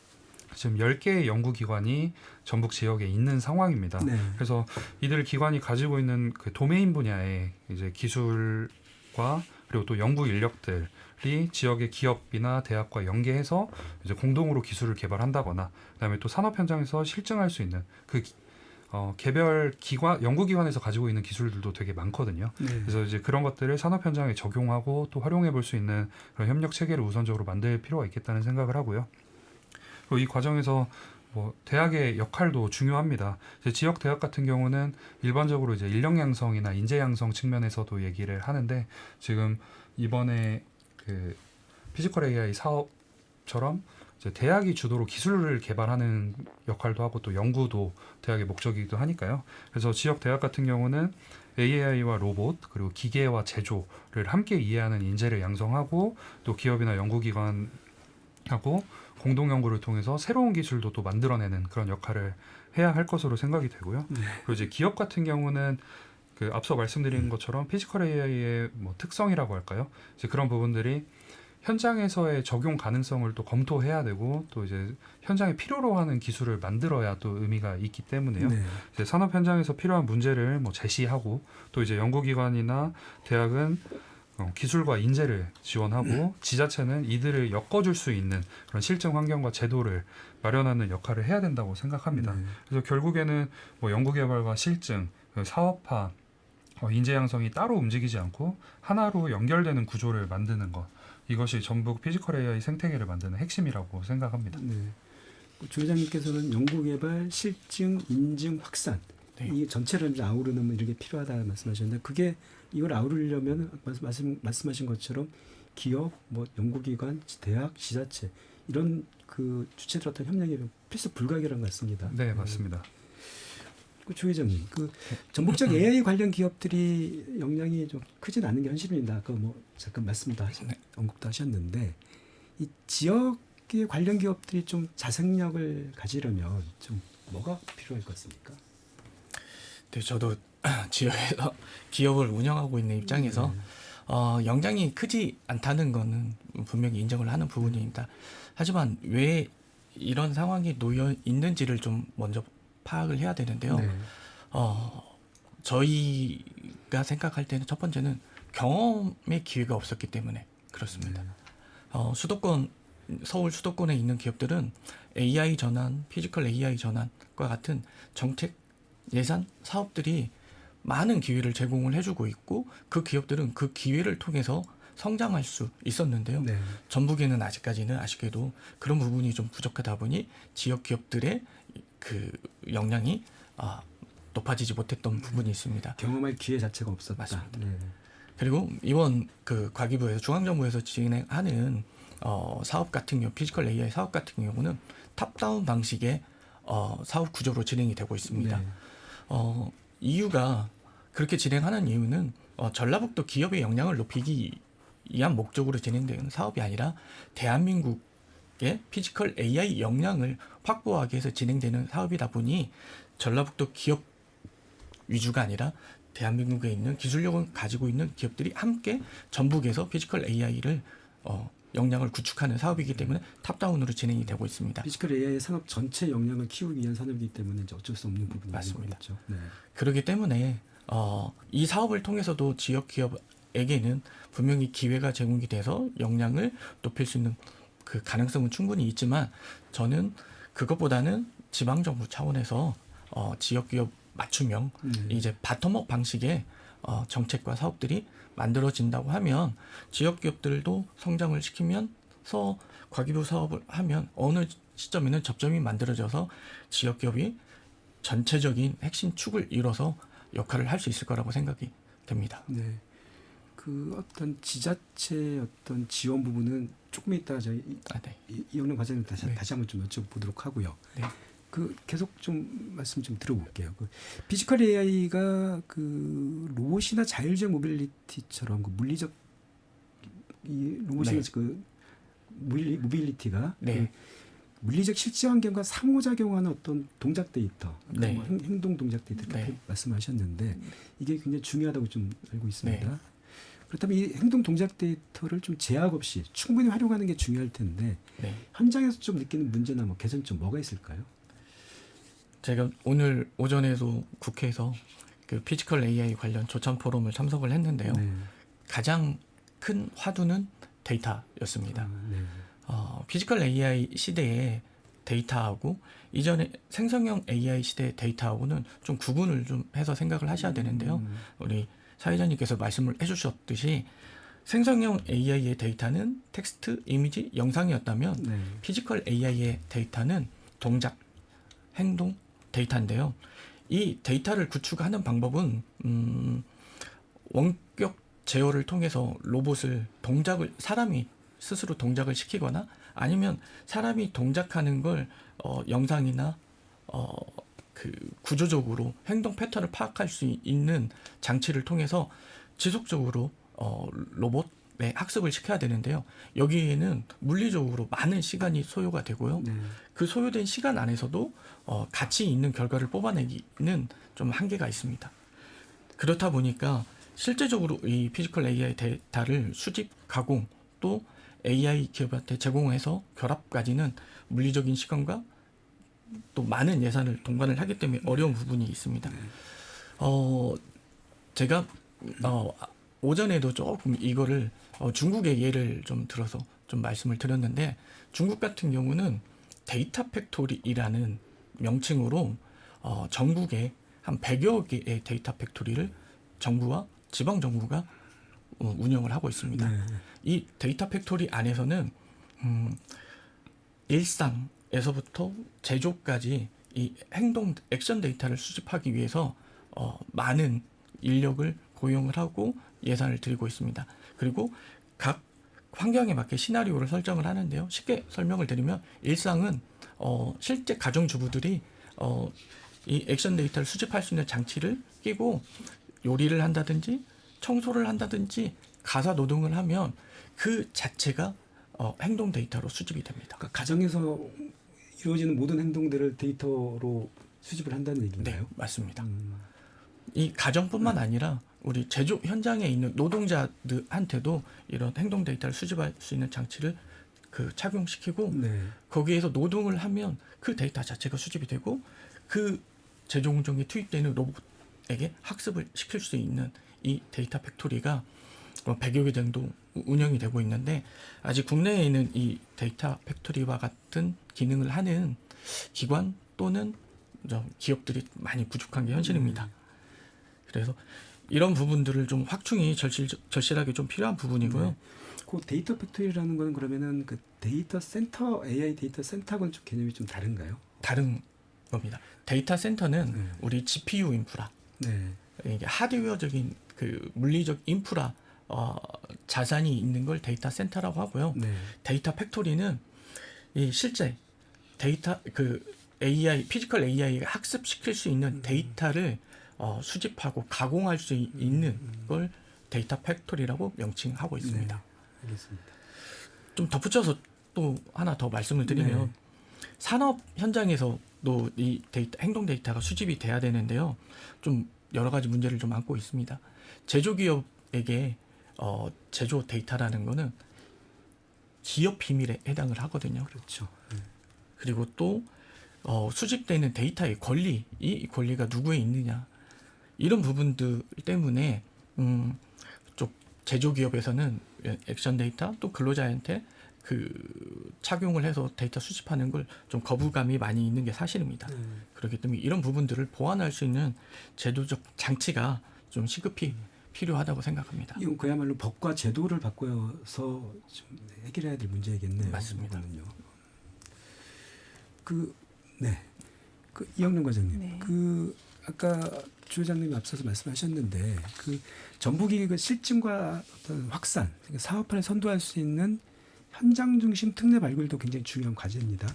지금 10개의 연구기관이 전북 지역에 있는 상황입니다. 네. 그래서 이들 기관이 가지고 있는 그 도메인 분야의 이제 기술과 그리고 또 연구 인력들이 지역의 기업이나 대학과 연계해서 이제 공동으로 기술을 개발한다거나 그다음에 또 산업 현장에서 실증할 수 있는 그 개별 기관, 연구기관에서 가지고 있는 기술들도 되게 많거든요. 네. 그래서 이제 그런 것들을 산업 현장에 적용하고 또 활용해 볼 수 있는 그런 협력 체계를 우선적으로 만들 필요가 있겠다는 생각을 하고요. 그리고 이 과정에서 뭐 대학의 역할도 중요합니다. 이제 지역 대학 같은 경우는 일반적으로 이제 인력 양성이나 인재 양성 측면에서도 얘기를 하는데 지금 이번에 그 피지컬 AI 사업처럼 이제 대학이 주도로 기술을 개발하는 역할도 하고 또 연구도 대학의 목적이기도 하니까요. 그래서 지역 대학 같은 경우는 AI와 로봇 그리고 기계와 제조를 함께 이해하는 인재를 양성하고 또 기업이나 연구기관하고 공동 연구를 통해서 새로운 기술도 또 만들어내는 그런 역할을 해야 할 것으로 생각이 되고요. 그리고 이제 기업 같은 경우는 그 앞서 말씀드린 것처럼 피지컬 AI의 뭐 특성이라고 할까요? 이제 그런 부분들이 현장에서의 적용 가능성을 또 검토해야 되고 또 이제 현장에 필요로 하는 기술을 만들어야 또 의미가 있기 때문에요. 네. 이제 산업 현장에서 필요한 문제를 뭐 제시하고 또 이제 연구기관이나 대학은 기술과 인재를 지원하고 지자체는 이들을 엮어줄 수 있는 그런 실증 환경과 제도를 마련하는 역할을 해야 된다고 생각합니다. 네. 그래서 결국에는 뭐 연구개발과 실증, 사업화, 인재 양성이 따로 움직이지 않고 하나로 연결되는 구조를 만드는 것. 이것이 전북 피지컬 AI 생태계를 만드는 핵심이라고 생각합니다. 네. 조 회장님께서는 연구개발, 실증, 인증, 확산 네. 이 전체를 이제 아우르는 이런 게 필요하다 말씀하셨는데 그게 이걸 아우르려면 말씀하신 것처럼 기업, 뭐 연구기관, 대학, 지자체 이런 그 주체들 어떤 협력이 필수 불가결한 것 같습니다. 네, 맞습니다. 조 회장님, 그 전북적 AI 관련 기업들이 역량이 좀 크진 않은 게 현실입니다. 아까 뭐 잠깐 언급도 하셨는데 이 지역의 관련 기업들이 좀 자생력을 가지려면 좀 뭐가 필요할 것 같습니까? 네, 저도 지역에서 기업을 운영하고 있는 입장에서 영장이 크지 않다는 거는 분명히 인정을 하는 부분입니다. 하지만 왜 이런 상황이 놓여 있는지를 좀 먼저 파악을 해야 되는데요. 네. 저희가 생각할 때는 첫 번째는 경험의 기회가 없었기 때문에 그렇습니다. 서울 수도권에 있는 기업들은 AI 전환, 피지컬 AI 전환과 같은 정책, 예산, 사업들이 많은 기회를 제공을 해주고 있고 그 기업들은 그 기회를 통해서 성장할 수 있었는데요. 네. 전북에는 아직까지는 아쉽게도 그런 부분이 좀 부족하다 보니 지역 기업들의 그 역량이 높아지지 못했던 부분이 있습니다. 경험할 기회 자체가 없었다. 맞습니다. 네. 그리고 이번 그 과기부에서 중앙정부에서 진행하는 사업 같은 경우 피지컬 AI 사업 같은 경우는 탑다운 방식의 사업 구조로 진행이 되고 있습니다. 네. 이유가 그렇게 진행하는 이유는 전라북도 기업의 역량을 높이기 위한 목적으로 진행되는 사업이 아니라 대한민국의 피지컬 AI 역량을 확보하기 위해서 진행되는 사업이다 보니 전라북도 기업 위주가 아니라 대한민국에 있는 기술력을 가지고 있는 기업들이 함께 전북에서 피지컬 AI를 역량을 구축하는 사업이기 때문에 탑다운으로 진행이 되고 있습니다. 피지컬 AI 산업 전체 역량을 키우기 위한 산업이기 때문에 이제 어쩔 수 없는 부분이 맞습니다. 있는 거겠죠. 네. 그렇기 때문에 이 사업을 통해서도 지역 기업에게는 분명히 기회가 제공이 돼서 역량을 높일 수 있는 그 가능성은 충분히 있지만 저는 그것보다는 지방정부 차원에서 지역기업 맞춤형 이제 바텀업 방식의 정책과 사업들이 만들어진다고 하면 지역기업들도 성장을 시키면서 과기부 사업을 하면 어느 시점에는 접점이 만들어져서 지역기업이 전체적인 핵심 축을 이뤄서 역할을 할 수 있을 거라고 생각이 됩니다. 네. 그 어떤 지자체 어떤 지원 부분은 조금 이따 저희 네. 이영래 과장님 다시 네. 한번 좀 여쭤보도록 하고요. 네. 그 계속 좀 말씀 좀 들어볼게요. 그 피지컬 AI가 그 로봇이나 자율적 모빌리티처럼 그 물리적 이 로봇이나 네. 그 모빌리티가 네. 그 물리적 실제 환경과 상호작용하는 어떤 동작 데이터, 네. 뭐 행동 동작 데이터 이렇게 네. 말씀하셨는데 이게 굉장히 중요하다고 좀 알고 있습니다. 네. 그렇다면 이 행동 동작 데이터를 좀 제약 없이 충분히 활용하는 게 중요할 텐데 네. 현장에서 좀 느끼는 문제나 뭐 개선점 뭐가 있을까요? 제가 오늘 오전에도 국회에서 그 피지컬 AI 관련 조찬 포럼을 참석을 했는데요. 네. 가장 큰 화두는 데이터였습니다. 네. 피지컬 AI 시대의 데이터하고 이전에 생성형 AI 시대의 데이터하고는 좀 구분을 좀 해서 생각을 하셔야 되는데요. 우리 사회자님께서 말씀을 해주셨듯이 생성형 AI의 데이터는 텍스트, 이미지, 영상이었다면 네. 피지컬 AI의 데이터는 동작, 행동 데이터인데요. 이 데이터를 구축하는 방법은 원격 제어를 통해서 로봇을 사람이 스스로 동작을 시키거나 아니면 사람이 동작하는 걸 영상이나 그 구조적으로 행동 패턴을 파악할 수 있는 장치를 통해서 지속적으로 로봇의 학습을 시켜야 되는데요. 여기에는 물리적으로 많은 시간이 소요가 되고요. 네. 그 소요된 시간 안에서도 가치 있는 결과를 뽑아내기는 좀 한계가 있습니다. 그렇다 보니까 실제적으로 이 피지컬 AI 데이터를 수집, 가공, 또 AI 기업한테 제공해서 결합까지는 물리적인 시간과 또 많은 예산을 동반을 하기 때문에 어려운 부분이 있습니다. 제가 오전에도 조금 이거를 중국의 예를 좀 들어서 좀 말씀을 드렸는데 중국 같은 경우는 데이터 팩토리라는 명칭으로 전국에 한 100여 개의 데이터 팩토리를 정부와 지방 정부가 운영을 하고 있습니다. 네. 이 데이터 팩토리 안에서는 일상에서부터 제조까지 이 행동 액션 데이터를 수집하기 위해서 많은 인력을 고용을 하고 예산을 들이고 있습니다. 그리고 각 환경에 맞게 시나리오를 설정을 하는데요. 쉽게 설명을 드리면 일상은 실제 가정주부들이 이 액션 데이터를 수집할 수 있는 장치를 끼고 요리를 한다든지 청소를 한다든지 가사 노동을 하면 그 자체가 행동 데이터로 수집이 됩니다. 그러니까 가정에서 이루어지는 모든 행동들을 데이터로 수집을 한다는 얘기인가요? 네, 맞습니다. 이 가정뿐만 아니라 우리 제조 현장에 있는 노동자들한테도 이런 행동 데이터를 수집할 수 있는 장치를 착용시키고 네. 거기에서 노동을 하면 그 데이터 자체가 수집이 되고 그 제조 공정에 투입되는 로봇에게 학습을 시킬 수 있는 이 데이터 팩토리가 100여 개 정도 운영이 되고 있는데 아직 국내에 있는 이 데이터 팩토리와 같은 기능을 하는 기관 또는 기업들이 많이 부족한 게 현실입니다. 그래서 이런 부분들을 좀 확충이 절실하게 좀 필요한 부분이고요. 네. 그 데이터 팩토리라는 거는 그러면은 그 데이터 센터, AI 데이터 센터하고는 좀 개념이 좀 다른가요? 다른 겁니다. 데이터 센터는 네. 우리 GPU 인프라, 네. 이게 하드웨어적인 그 물리적 인프라 자산이 있는 걸 데이터 센터라고 하고요. 네. 데이터 팩토리는 이 실제 데이터 AI 피지컬 AI가 학습시킬 수 있는 데이터를 수집하고 가공할 수 있는 걸 데이터 팩토리라고 명칭하고 있습니다. 네. 알겠습니다. 좀 덧붙여서 또 하나 더 말씀을 드리면 네. 산업 현장에서도 이 행동 데이터가 수집이 돼야 되는데요. 좀 여러 가지 문제를 좀 안고 있습니다. 제조기업에게 제조 데이터라는 거는 기업 비밀에 해당을 하거든요. 그렇죠. 그리고 또 수집되는 데이터의 권리, 이 권리가 누구에 있느냐 이런 부분들 때문에 쪽 제조기업에서는 액션 데이터 또 근로자한테 그 착용을 해서 데이터 수집하는 걸 좀 거부감이 많이 있는 게 사실입니다. 그렇기 때문에 이런 부분들을 보완할 수 있는 제도적 장치가 좀 시급히 필요하다고 생각합니다. 이건 그야말로 법과 제도를 바꿔서 좀 해결해야 될 문제겠네요. 맞습니다. 이거는요. 그 이영룡 과장님, 네. 그 아까 주 회장님이 앞서서 말씀하셨는데 그 전북이 그 실증과 어떤 확산, 그러니까 사업화를 선도할 수 있는 현장 중심 특례 발굴도 굉장히 중요한 과제입니다.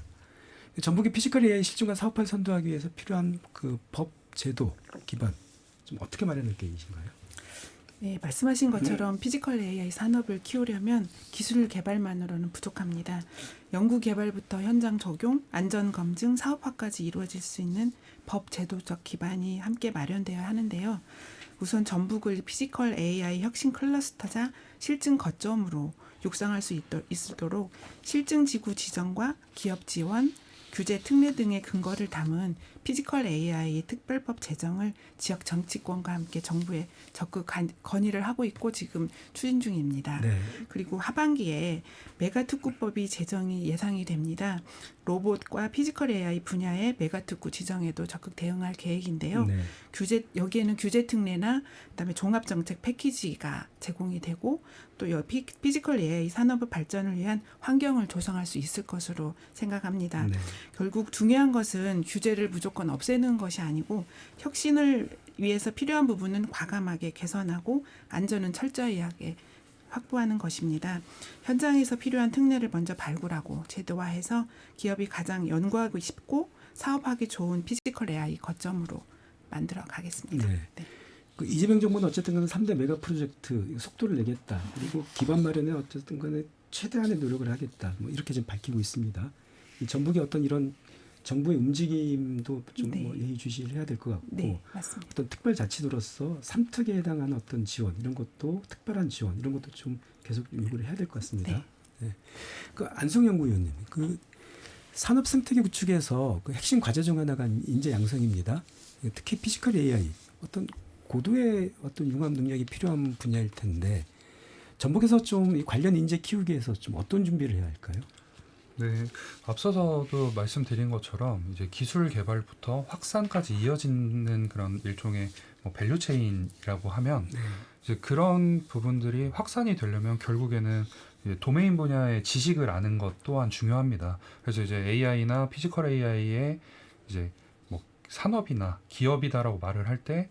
전북의 피지컬 AI 실증과 사업화를 선도하기 위해서 필요한 그 법 제도 기반 좀 어떻게 마련할 계획이신가요? 네, 말씀하신 것처럼 피지컬 AI 산업을 키우려면 기술 개발만으로는 부족합니다. 연구 개발부터 현장 적용, 안전 검증, 사업화까지 이루어질 수 있는 법 제도적 기반이 함께 마련되어야 하는데요. 우선 전북을 피지컬 AI 혁신 클러스터자 실증 거점으로 육성할 수 있도록 실증 지구 지정과 기업 지원, 규제 특례 등의 근거를 담은 피지컬 AI 특별법 제정을 지역 정치권과 함께 정부에 적극 건의를 하고 있고 지금 추진 중입니다. 네. 그리고 하반기에 메가특구법이 제정이 예상이 됩니다. 로봇과 피지컬 AI 분야의 메가특구 지정에도 적극 대응할 계획인데요. 네. 여기에는 규제 특례나 그다음에 종합 정책 패키지가 제공이 되고 또 피지컬 AI 산업의 발전을 위한 환경을 조성할 수 있을 것으로 생각합니다. 네. 결국 중요한 것은 규제를 무조건 없애는 것이 아니고 혁신을 위해서 필요한 부분은 과감하게 개선하고 안전은 철저히 하게 확보하는 것입니다. 현장에서 필요한 특례를 먼저 발굴하고 제도화해서 기업이 가장 연구하고 싶고 사업하기 좋은 피지컬 AI 거점으로 만들어 가겠습니다. 네. 네. 그 이재명 정부는 어쨌든 간에 3대 메가 프로젝트 속도를 내겠다. 그리고 기반 마련에 어쨌든 간에 최대한의 노력을 하겠다. 뭐 이렇게 좀 밝히고 있습니다. 이 전북의 어떤 이런 정부의 움직임도 좀 네. 뭐 예의주시를 해야 될 것 같고 네, 맞습니다. 어떤 특별자치도로서 삼특에 해당하는 어떤 지원 이런 것도 특별한 지원 이런 것도 좀 계속 요구를 해야 될 것 같습니다. 네. 그 안성연구위원님, 그 산업 생태계 구축에서 그 핵심 과제 중 하나가 인재 양성입니다. 특히 피지컬 AI 어떤 고도의 어떤 융합 능력이 필요한 분야일 텐데 전북에서 좀 이 관련 인재 키우기 위해서 좀 어떤 준비를 해야 할까요? 네, 앞서서도 말씀드린 것처럼 이제 기술 개발부터 확산까지 이어지는 그런 일종의 뭐 밸류체인이라고 하면 이제 그런 부분들이 확산이 되려면 결국에는 이제 도메인 분야의 지식을 아는 것 또한 중요합니다. 그래서 이제 AI나 피지컬 AI의 이제 뭐 산업이나 기업이다라고 말을 할 때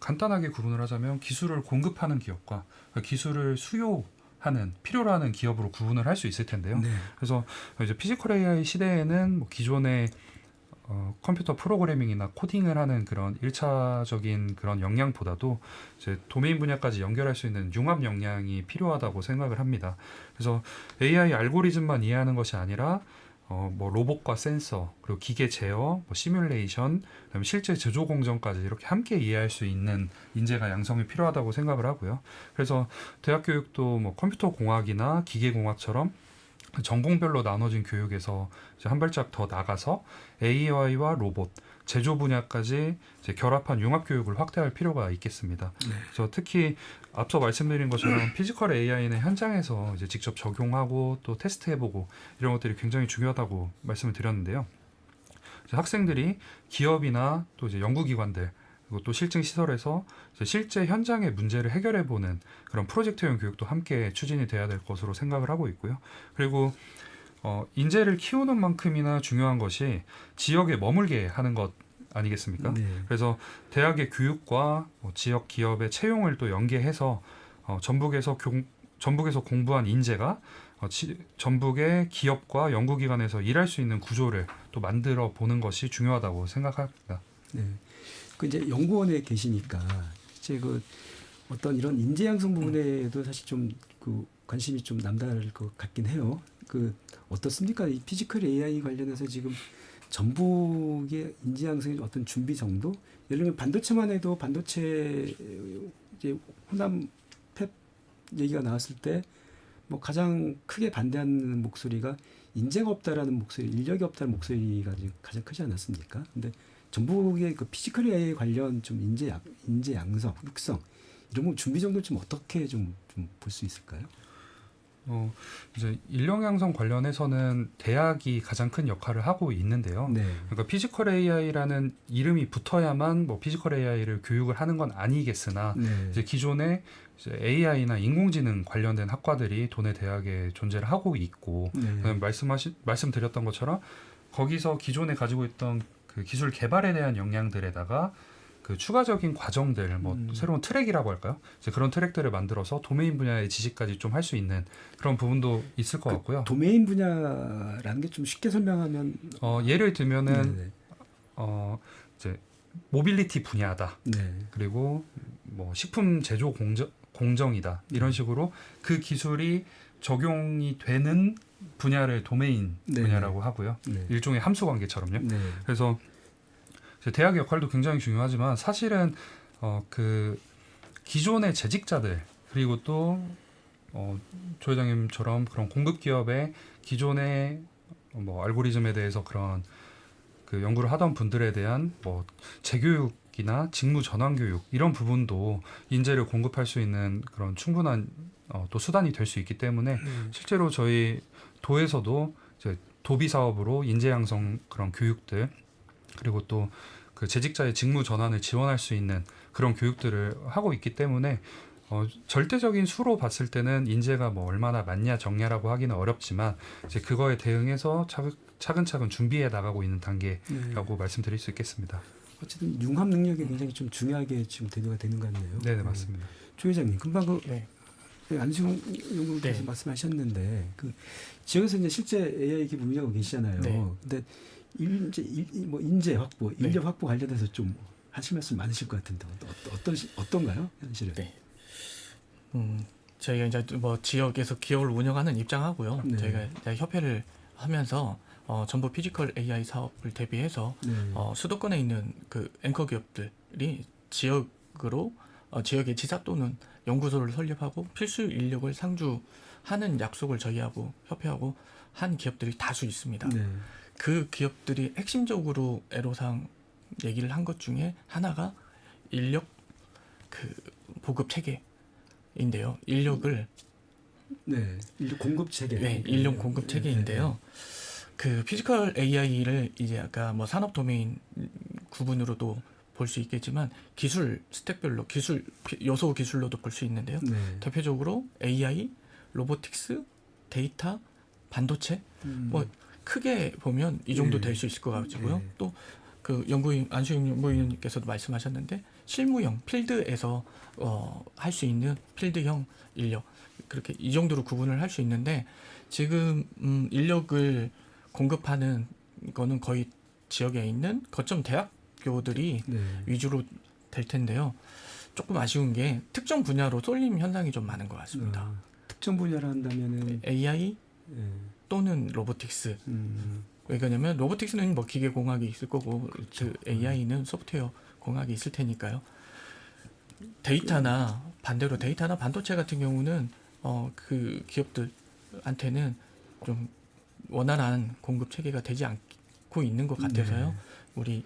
간단하게 구분을 하자면 기술을 공급하는 기업과 기술을 수요하는 필요로 하는 기업으로 구분을 할 수 있을 텐데요. 네. 그래서 이제 피지컬 AI 시대에는 뭐 기존의 컴퓨터 프로그래밍이나 코딩을 하는 그런 1차적인 그런 역량보다도 이제 도메인 분야까지 연결할 수 있는 융합 역량이 필요하다고 생각을 합니다. 그래서 AI 알고리즘만 이해하는 것이 아니라 뭐 로봇과 센서, 그리고 기계 제어, 뭐 시뮬레이션, 그다음에 실제 제조 공정까지 이렇게 함께 이해할 수 있는 인재가 양성이 필요하다고 생각을 하고요. 그래서 대학 교육도 뭐 컴퓨터 공학이나 기계 공학처럼 전공별로 나눠진 교육에서 이제 한 발짝 더 나가서 AI와 로봇, 제조 분야까지 이제 결합한 융합 교육을 확대할 필요가 있겠습니다. 네. 그래서 특히 앞서 말씀드린 것처럼 피지컬 AI는 현장에서 이제 직접 적용하고 또 테스트해보고 이런 것들이 굉장히 중요하다고 말씀을 드렸는데요. 이제 학생들이 기업이나 또 이제 연구기관들 그리고 또 실증 시설에서 이제 실제 현장의 문제를 해결해보는 그런 프로젝트형 교육도 함께 추진이 돼야 될 것으로 생각을 하고 있고요. 그리고 인재를 키우는 만큼이나 중요한 것이 지역에 머물게 하는 것 아니겠습니까? 네. 그래서 대학의 교육과 지역 기업의 채용을 또 연계해서 전북에서 공부한 인재가 전북의 기업과 연구기관에서 일할 수 있는 구조를 또 만들어 보는 것이 중요하다고 생각합니다. 네. 그 이제 연구원에 계시니까 이제 그 어떤 이런 인재 양성 부분에도 사실 좀 그 관심이 좀 남다를 것 같긴 해요. 그 어떻습니까? 이 피지컬 AI 관련해서 지금 전북의 인재 양성의 어떤 준비 정도? 예를 들면 반도체만 해도 반도체 이제 호남 팹 얘기가 나왔을 때 뭐 가장 크게 반대하는 목소리가 인재가 없다라는 목소리, 인력이 없다는 목소리가 지금 가장 크지 않았습니까? 근데 전북의 그 피지컬 AI 관련 좀 인재 양성, 육성 이런 거 준비 정도 좀 어떻게 좀 볼 수 있을까요? 이제 인력 양성 관련해서는 대학이 가장 큰 역할을 하고 있는데요. 네. 그러니까 피지컬 AI라는 이름이 붙어야만 뭐 피지컬 AI를 교육을 하는 건 아니겠으나 네. 이제 기존에 이제 AI나 인공지능 관련된 학과들이 도내 대학에 존재를 하고 있고 네. 말씀드렸던 것처럼 거기서 기존에 가지고 있던 그 기술 개발에 대한 역량들에다가 그 추가적인 과정들, 뭐 새로운 트랙이라고 할까요? 이제 그런 트랙들을 만들어서 도메인 분야의 지식까지 좀 할 수 있는 그런 부분도 있을 것 같고요. 도메인 분야라는 게 좀 쉽게 설명하면 예를 들면은 네. 이제 모빌리티 분야다. 네. 그리고 뭐 식품 제조 공정이다. 이런 식으로 그 기술이 적용이 되는 분야를 도메인 네. 분야라고 하고요. 네. 일종의 함수 관계처럼요. 네. 그래서 대학의 역할도 굉장히 중요하지만 사실은 그 기존의 재직자들 그리고 또 조 회장님처럼 그런 공급 기업의 기존의 뭐 알고리즘에 대해서 그런 그 연구를 하던 분들에 대한 뭐 재교육이나 직무 전환 교육 이런 부분도 인재를 공급할 수 있는 그런 충분한 또 수단이 될 수 있기 때문에 실제로 저희 도에서도 이제 도비 사업으로 인재 양성 그런 교육들 그리고 또 그 재직자의 직무 전환을 지원할 수 있는 그런 교육들을 하고 있기 때문에 절대적인 수로 봤을 때는 인재가 뭐 얼마나 많냐 적냐라고 하기는 어렵지만 이제 그거에 대응해서 차근차근 준비해 나가고 있는 단계라고 말씀드릴 수 있겠습니다. 어쨌든 융합 능력이 굉장히 좀 중요하게 지금 대두가 되는 것 같네요. 네, 맞습니다. 조 회장님, 금방 네. 안승용 연구원께서 네. 말씀하셨는데 그 지역에서 이제 실제 AI 기업 운영하고 계시잖아요. 네. 근데 인재 확보, 인력 확보 관련해서 좀 하실 말씀 많으실 것 같은데 어떤가요, 현실은? 네. 저희가 이제 뭐 지역에서 기업을 운영하는 입장하고요. 네. 저희가 이제 협회를 하면서 전부 피지컬 AI 사업을 대비해서 네. 수도권에 있는 그 앵커 기업들이 지역으로 지역의 지사 또는 연구소를 설립하고 필수 인력을 상주하는 약속을 저희하고 협회하고 한 기업들이 다수 있습니다. 네. 그 기업들이 핵심적으로 애로사항 얘기를 한 것 중에 하나가 인력 그 보급 체계인데요. 인력을 네. 인력 공급 체계. 네, 인력 공급 체계인데요. 그 피지컬 AI를 이제 아까 뭐 산업 도메인 구분으로도 볼 수 있겠지만 기술 스택별로 기술 요소 기술로도 볼 수 있는데요. 네. 대표적으로 대표적으로 AI, 로보틱스, 데이터, 반도체 뭐 크게 보면 이 정도 네. 될 수 있을 것 같고요. 네. 또 그 연구인 안수영 연구위원님께서도 말씀하셨는데 실무형 필드에서 할 수 있는 필드형 인력 그렇게 이 정도로 구분을 할 수 있는데 지금 인력을 공급하는 거는 거의 지역에 있는 거점 대학교들이 네. 위주로 될 텐데요. 조금 아쉬운 게 특정 분야로 쏠림 현상이 좀 많은 것 같습니다. 특정 분야를 한다면은 AI 네. 또는 로보틱스. 왜 그러냐면 로보틱스는 뭐 기계공학이 있을 거고 그 AI는 소프트웨어 공학이 있을 테니까요. 데이터나 반대로 데이터나 반도체 같은 경우는 그 기업들한테는 좀 원활한 공급 체계가 되지 않고 있는 것 같아서요. 네. 우리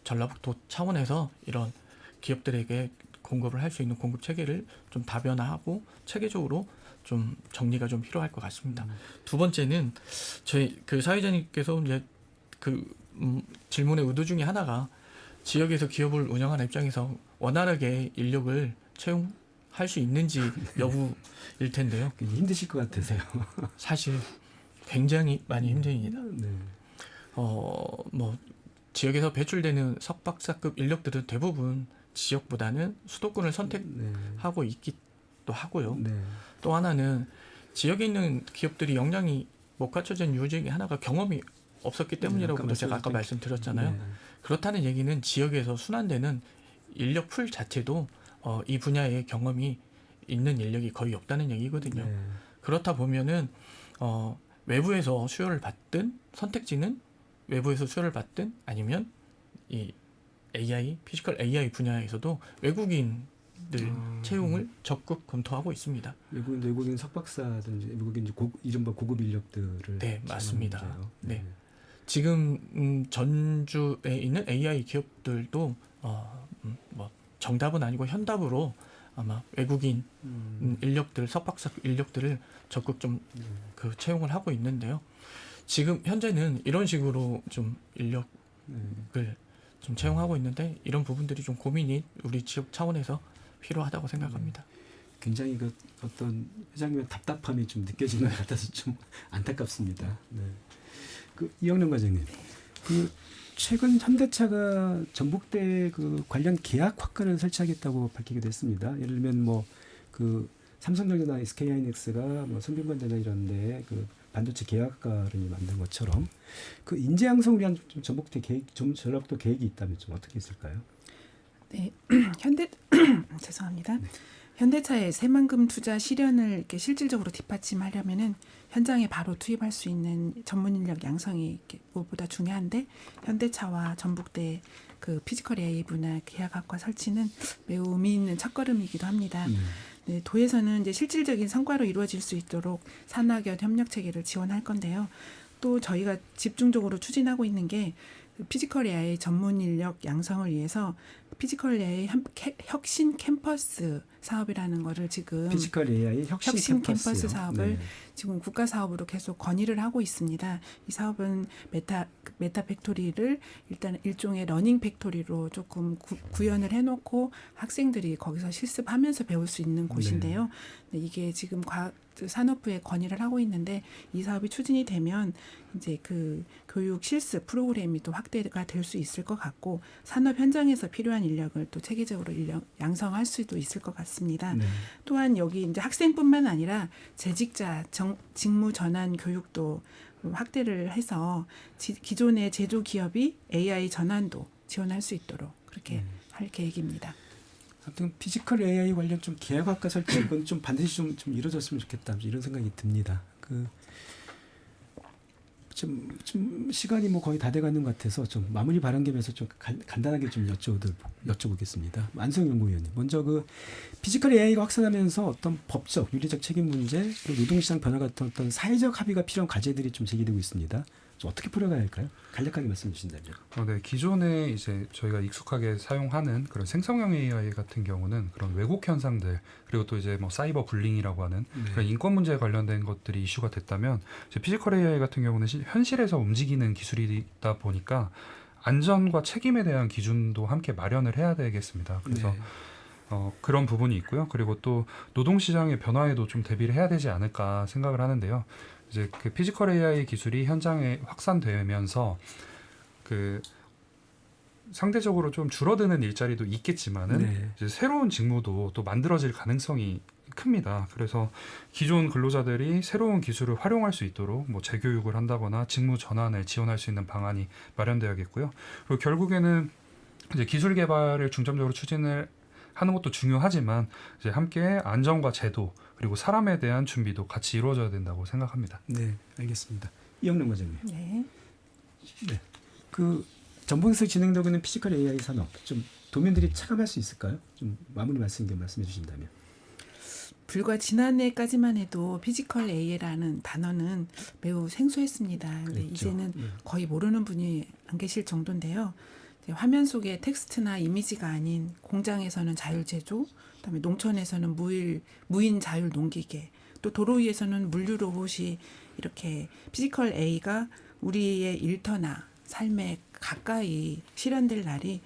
전라북도 차원에서 이런 기업들에게 공급을 할 수 있는 공급 체계를 좀 다변화하고 체계적으로 좀 정리가 좀 필요할 것 같습니다. 두 번째는 저희 그 사회자님께서 이제 그 질문의 의도 중에 하나가 지역에서 기업을 운영하는 입장에서 원활하게 인력을 채용할 수 있는지 여부일 텐데요. 힘드실 것 같으세요. 사실 굉장히 많이 힘듭니다. 네. 뭐 지역에서 배출되는 석박사급 인력들은 대부분 지역보다는 수도권을 선택하고 있기도 하고요. 네. 또 하나는 지역에 있는 기업들이 역량이 못 갖춰진 이유 중에 하나가 경험이 없었기 때문이라고도 제가 아까 말씀드렸잖아요. 네. 그렇다는 얘기는 지역에서 순환되는 인력 풀 자체도 이 분야에 경험이 있는 인력이 거의 없다는 얘기거든요. 네. 그렇다 보면은 외부에서 수요를 받든 선택지는 외부에서 수요를 받든 아니면 이 AI, 피지컬 AI 분야에서도 외국인들 채용을 적극 검토하고 있습니다. 외국인 석박사든지 외국인 이른바 고급 인력들을 네, 맞습니다. 채용하는 문제요. 네. 지금 전주에 있는 AI 기업들도 뭐 정답은 아니고 현답으로 아마 외국인 인력들, 석박사 인력들을 적극 좀 그 채용을 하고 있는데요. 지금 현재는 이런 식으로 좀 인력을 좀 채용하고 있는데 이런 부분들이 좀 고민이 우리 지역 차원에서 필요하다고 생각합니다. 굉장히 그 어떤 회장님의 답답함이 좀 느껴지는 것 같아서 좀 안타깝습니다. 네. 그 이영련 과장님, 그 최근 현대차가 전북대 그 관련 계약 확과를 설치하겠다고 밝히기도 했습니다. 예를 들면 뭐 그 삼성전자나 SK하이닉스가 뭐 성균관대나 이런데 그 반도체 계약과를 만든 것처럼 그 인재 양성을 위한 좀 전북대 계획, 좀 전략도 계획이 있다면 좀 어떻게 있을까요? 네, 죄송합니다. 현대차의 새만금 투자 실현을 이렇게 실질적으로 뒷받침하려면은 현장에 바로 투입할 수 있는 전문 인력 양성이 무엇보다 중요한데 현대차와 전북대 그 피지컬 AI 분야 계약학과 설치는 매우 의미 있는 첫걸음이기도 합니다. 네, 도에서는 이제 실질적인 성과로 이루어질 수 있도록 산학연 협력 체계를 지원할 건데요. 또 저희가 집중적으로 추진하고 있는 게 피지컬 AI 전문 인력 양성을 위해서 피지컬 AI 혁신 캠퍼스 사업이라는 거를 지금 피지컬 AI 혁신 캠퍼스 사업을 네. 지금 국가 사업으로 계속 건의를 하고 있습니다. 이 사업은 메타 팩토리를 일단 일종의 러닝 팩토리로 조금 구현을 해놓고 학생들이 거기서 실습하면서 배울 수 있는 곳인데요. 네, 이게 지금 산업부에 건의를 하고 있는데 이 사업이 추진이 되면 이제 그 교육 실습 프로그램이 또 확대가 될 수 있을 것 같고 산업 현장에서 필요한 인력을 또 체계적으로 양성할 수도 있을 것 같습니다. 네. 또한 여기 이제 학생뿐만 아니라 재직자 직무 전환 교육도 확대를 해서 기존의 제조 기업이 AI 전환도 지원할 수 있도록 그렇게 할 계획입니다. 아무튼 피지컬 AI 관련 좀 계약학과 설치 이건 좀 반드시 좀 이루어졌으면 좋겠다 이런 생각이 듭니다. 좀 시간이 뭐 거의 다 돼가는 것 같아서 좀 마무리 발언 겸해서 좀 간단하게 좀 여쭤보겠습니다. 안성 연구위원님, 먼저 그 피지컬 AI가 확산하면서 어떤 법적, 윤리적 책임 문제, 그리고 노동시장 변화 같은 어떤 사회적 합의가 필요한 과제들이 좀 제기되고 있습니다. 좀 어떻게 풀어가야 할까요? 간략하게 말씀해 주신다면. 네, 기존에 이제 저희가 익숙하게 사용하는 그런 생성형 AI 같은 경우는 그런 왜곡 현상들 그리고 또 이제 뭐 사이버 불링이라고 하는 그런 인권 문제에 관련된 것들이 이슈가 됐다면 이제 피지컬 AI 같은 경우는 현실에서 움직이는 기술이다 보니까 안전과 책임에 대한 기준도 함께 마련을 해야 되겠습니다. 그래서 그런 부분이 있고요. 그리고 또 노동시장의 변화에도 좀 대비를 해야 되지 않을까 생각을 하는데요. 이제 그 피지컬 AI 기술이 현장에 확산되면서 그 상대적으로 좀 줄어드는 일자리도 있겠지만은 이제 새로운 직무도 또 만들어질 가능성이 큽니다. 그래서 기존 근로자들이 새로운 기술을 활용할 수 있도록 뭐 재교육을 한다거나 직무 전환을 지원할 수 있는 방안이 마련되어야겠고요. 그리고 결국에는 이제 기술 개발을 중점적으로 추진을 하는 것도 중요하지만 이제 함께 안전과 제도 그리고 사람에 대한 준비도 같이 이루어져야 된다고 생각합니다. 네, 알겠습니다. 이영련 과장님. 네. 네. 그 전북에서 진행되고 있는 피지컬 AI 산업 좀 도민들이 체감할 수 있을까요? 좀 마무리 말씀해 주신다면. 불과 지난해까지만 해도 피지컬 AI라는 단어는 매우 생소했습니다. 근데 이제는 거의 모르는 분이 안 계실 정도인데요. 화면 속에 텍스트나 이미지가 아닌 공장에서는 자율 제조, 그다음에 농촌에서는 무인 자율 농기계, 또 도로 위에서는 물류 로봇이 이렇게 피지컬 AI가 우리의 일터나 삶에 가까이 실현될 날이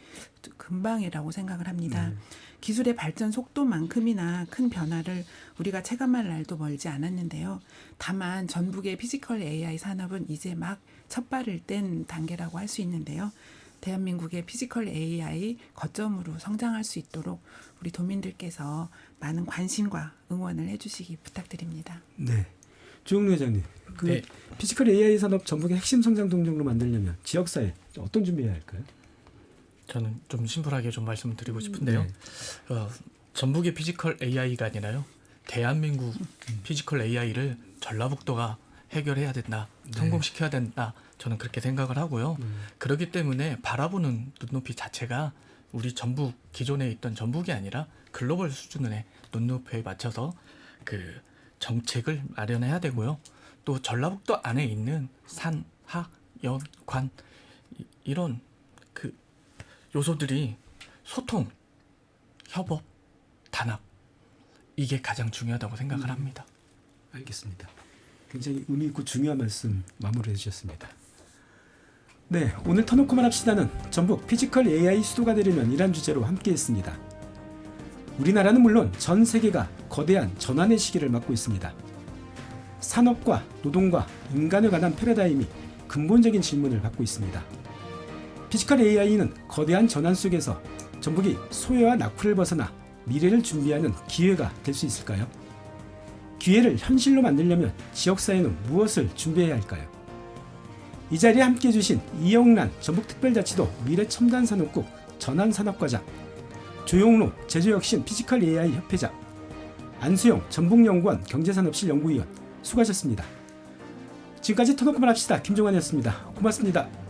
금방이라고 생각을 합니다. 기술의 발전 속도만큼이나 큰 변화를 우리가 체감할 날도 멀지 않았는데요. 다만 전북의 피지컬 AI 산업은 이제 막 첫 발을 뗀 단계라고 할 수 있는데요. 대한민국의 피지컬 AI 거점으로 성장할 수 있도록 우리 도민들께서 많은 관심과 응원을 해주시기 부탁드립니다. 네, 주홍래 회장님, 피지컬 AI 산업 전북의 핵심 성장 동력으로 만들려면 지역사회 어떤 준비해야 할까요? 저는 좀 심플하게 좀 말씀드리고 싶은데요. 전북의 피지컬 AI가 아니라요. 대한민국 피지컬 AI를 전라북도가 해결해야 된다. 성공시켜야 된다. 저는 그렇게 생각을 하고요. 그렇기 때문에 바라보는 눈높이 자체가 우리 전북 기존에 있던 전북이 아니라 글로벌 수준의 눈높이에 맞춰서 그 정책을 마련해야 되고요. 또 전라북도 안에 있는 산, 하, 연, 관 이런 그 요소들이 소통, 협업, 단합 이게 가장 중요하다고 생각을 합니다. 알겠습니다. 굉장히 의미 있고 중요한 말씀 마무리해 주셨습니다. 네, 오늘 터놓고 말합시다는 전북 피지컬 AI 수도가 되려면 이란 주제로 함께했습니다. 우리나라는 물론 전 세계가 거대한 전환의 시기를 맞고 있습니다. 산업과 노동과 인간에 관한 패러다임이 근본적인 질문을 받고 있습니다. 피지컬 AI는 거대한 전환 속에서 전북이 소외와 낙후를 벗어나 미래를 준비하는 기회가 될 수 있을까요? 기회를 현실로 만들려면 지역사회는 무엇을 준비해야 할까요? 이 자리에 함께해 주신 이영란 전북특별자치도 미래첨단산업국 전환산업과장, 조용로 제조혁신 피지컬 AI 협회장, 안수영 전북연구원 경제산업실 연구위원 수고하셨습니다. 지금까지 터놓고 말합시다. 김종환이었습니다. 고맙습니다.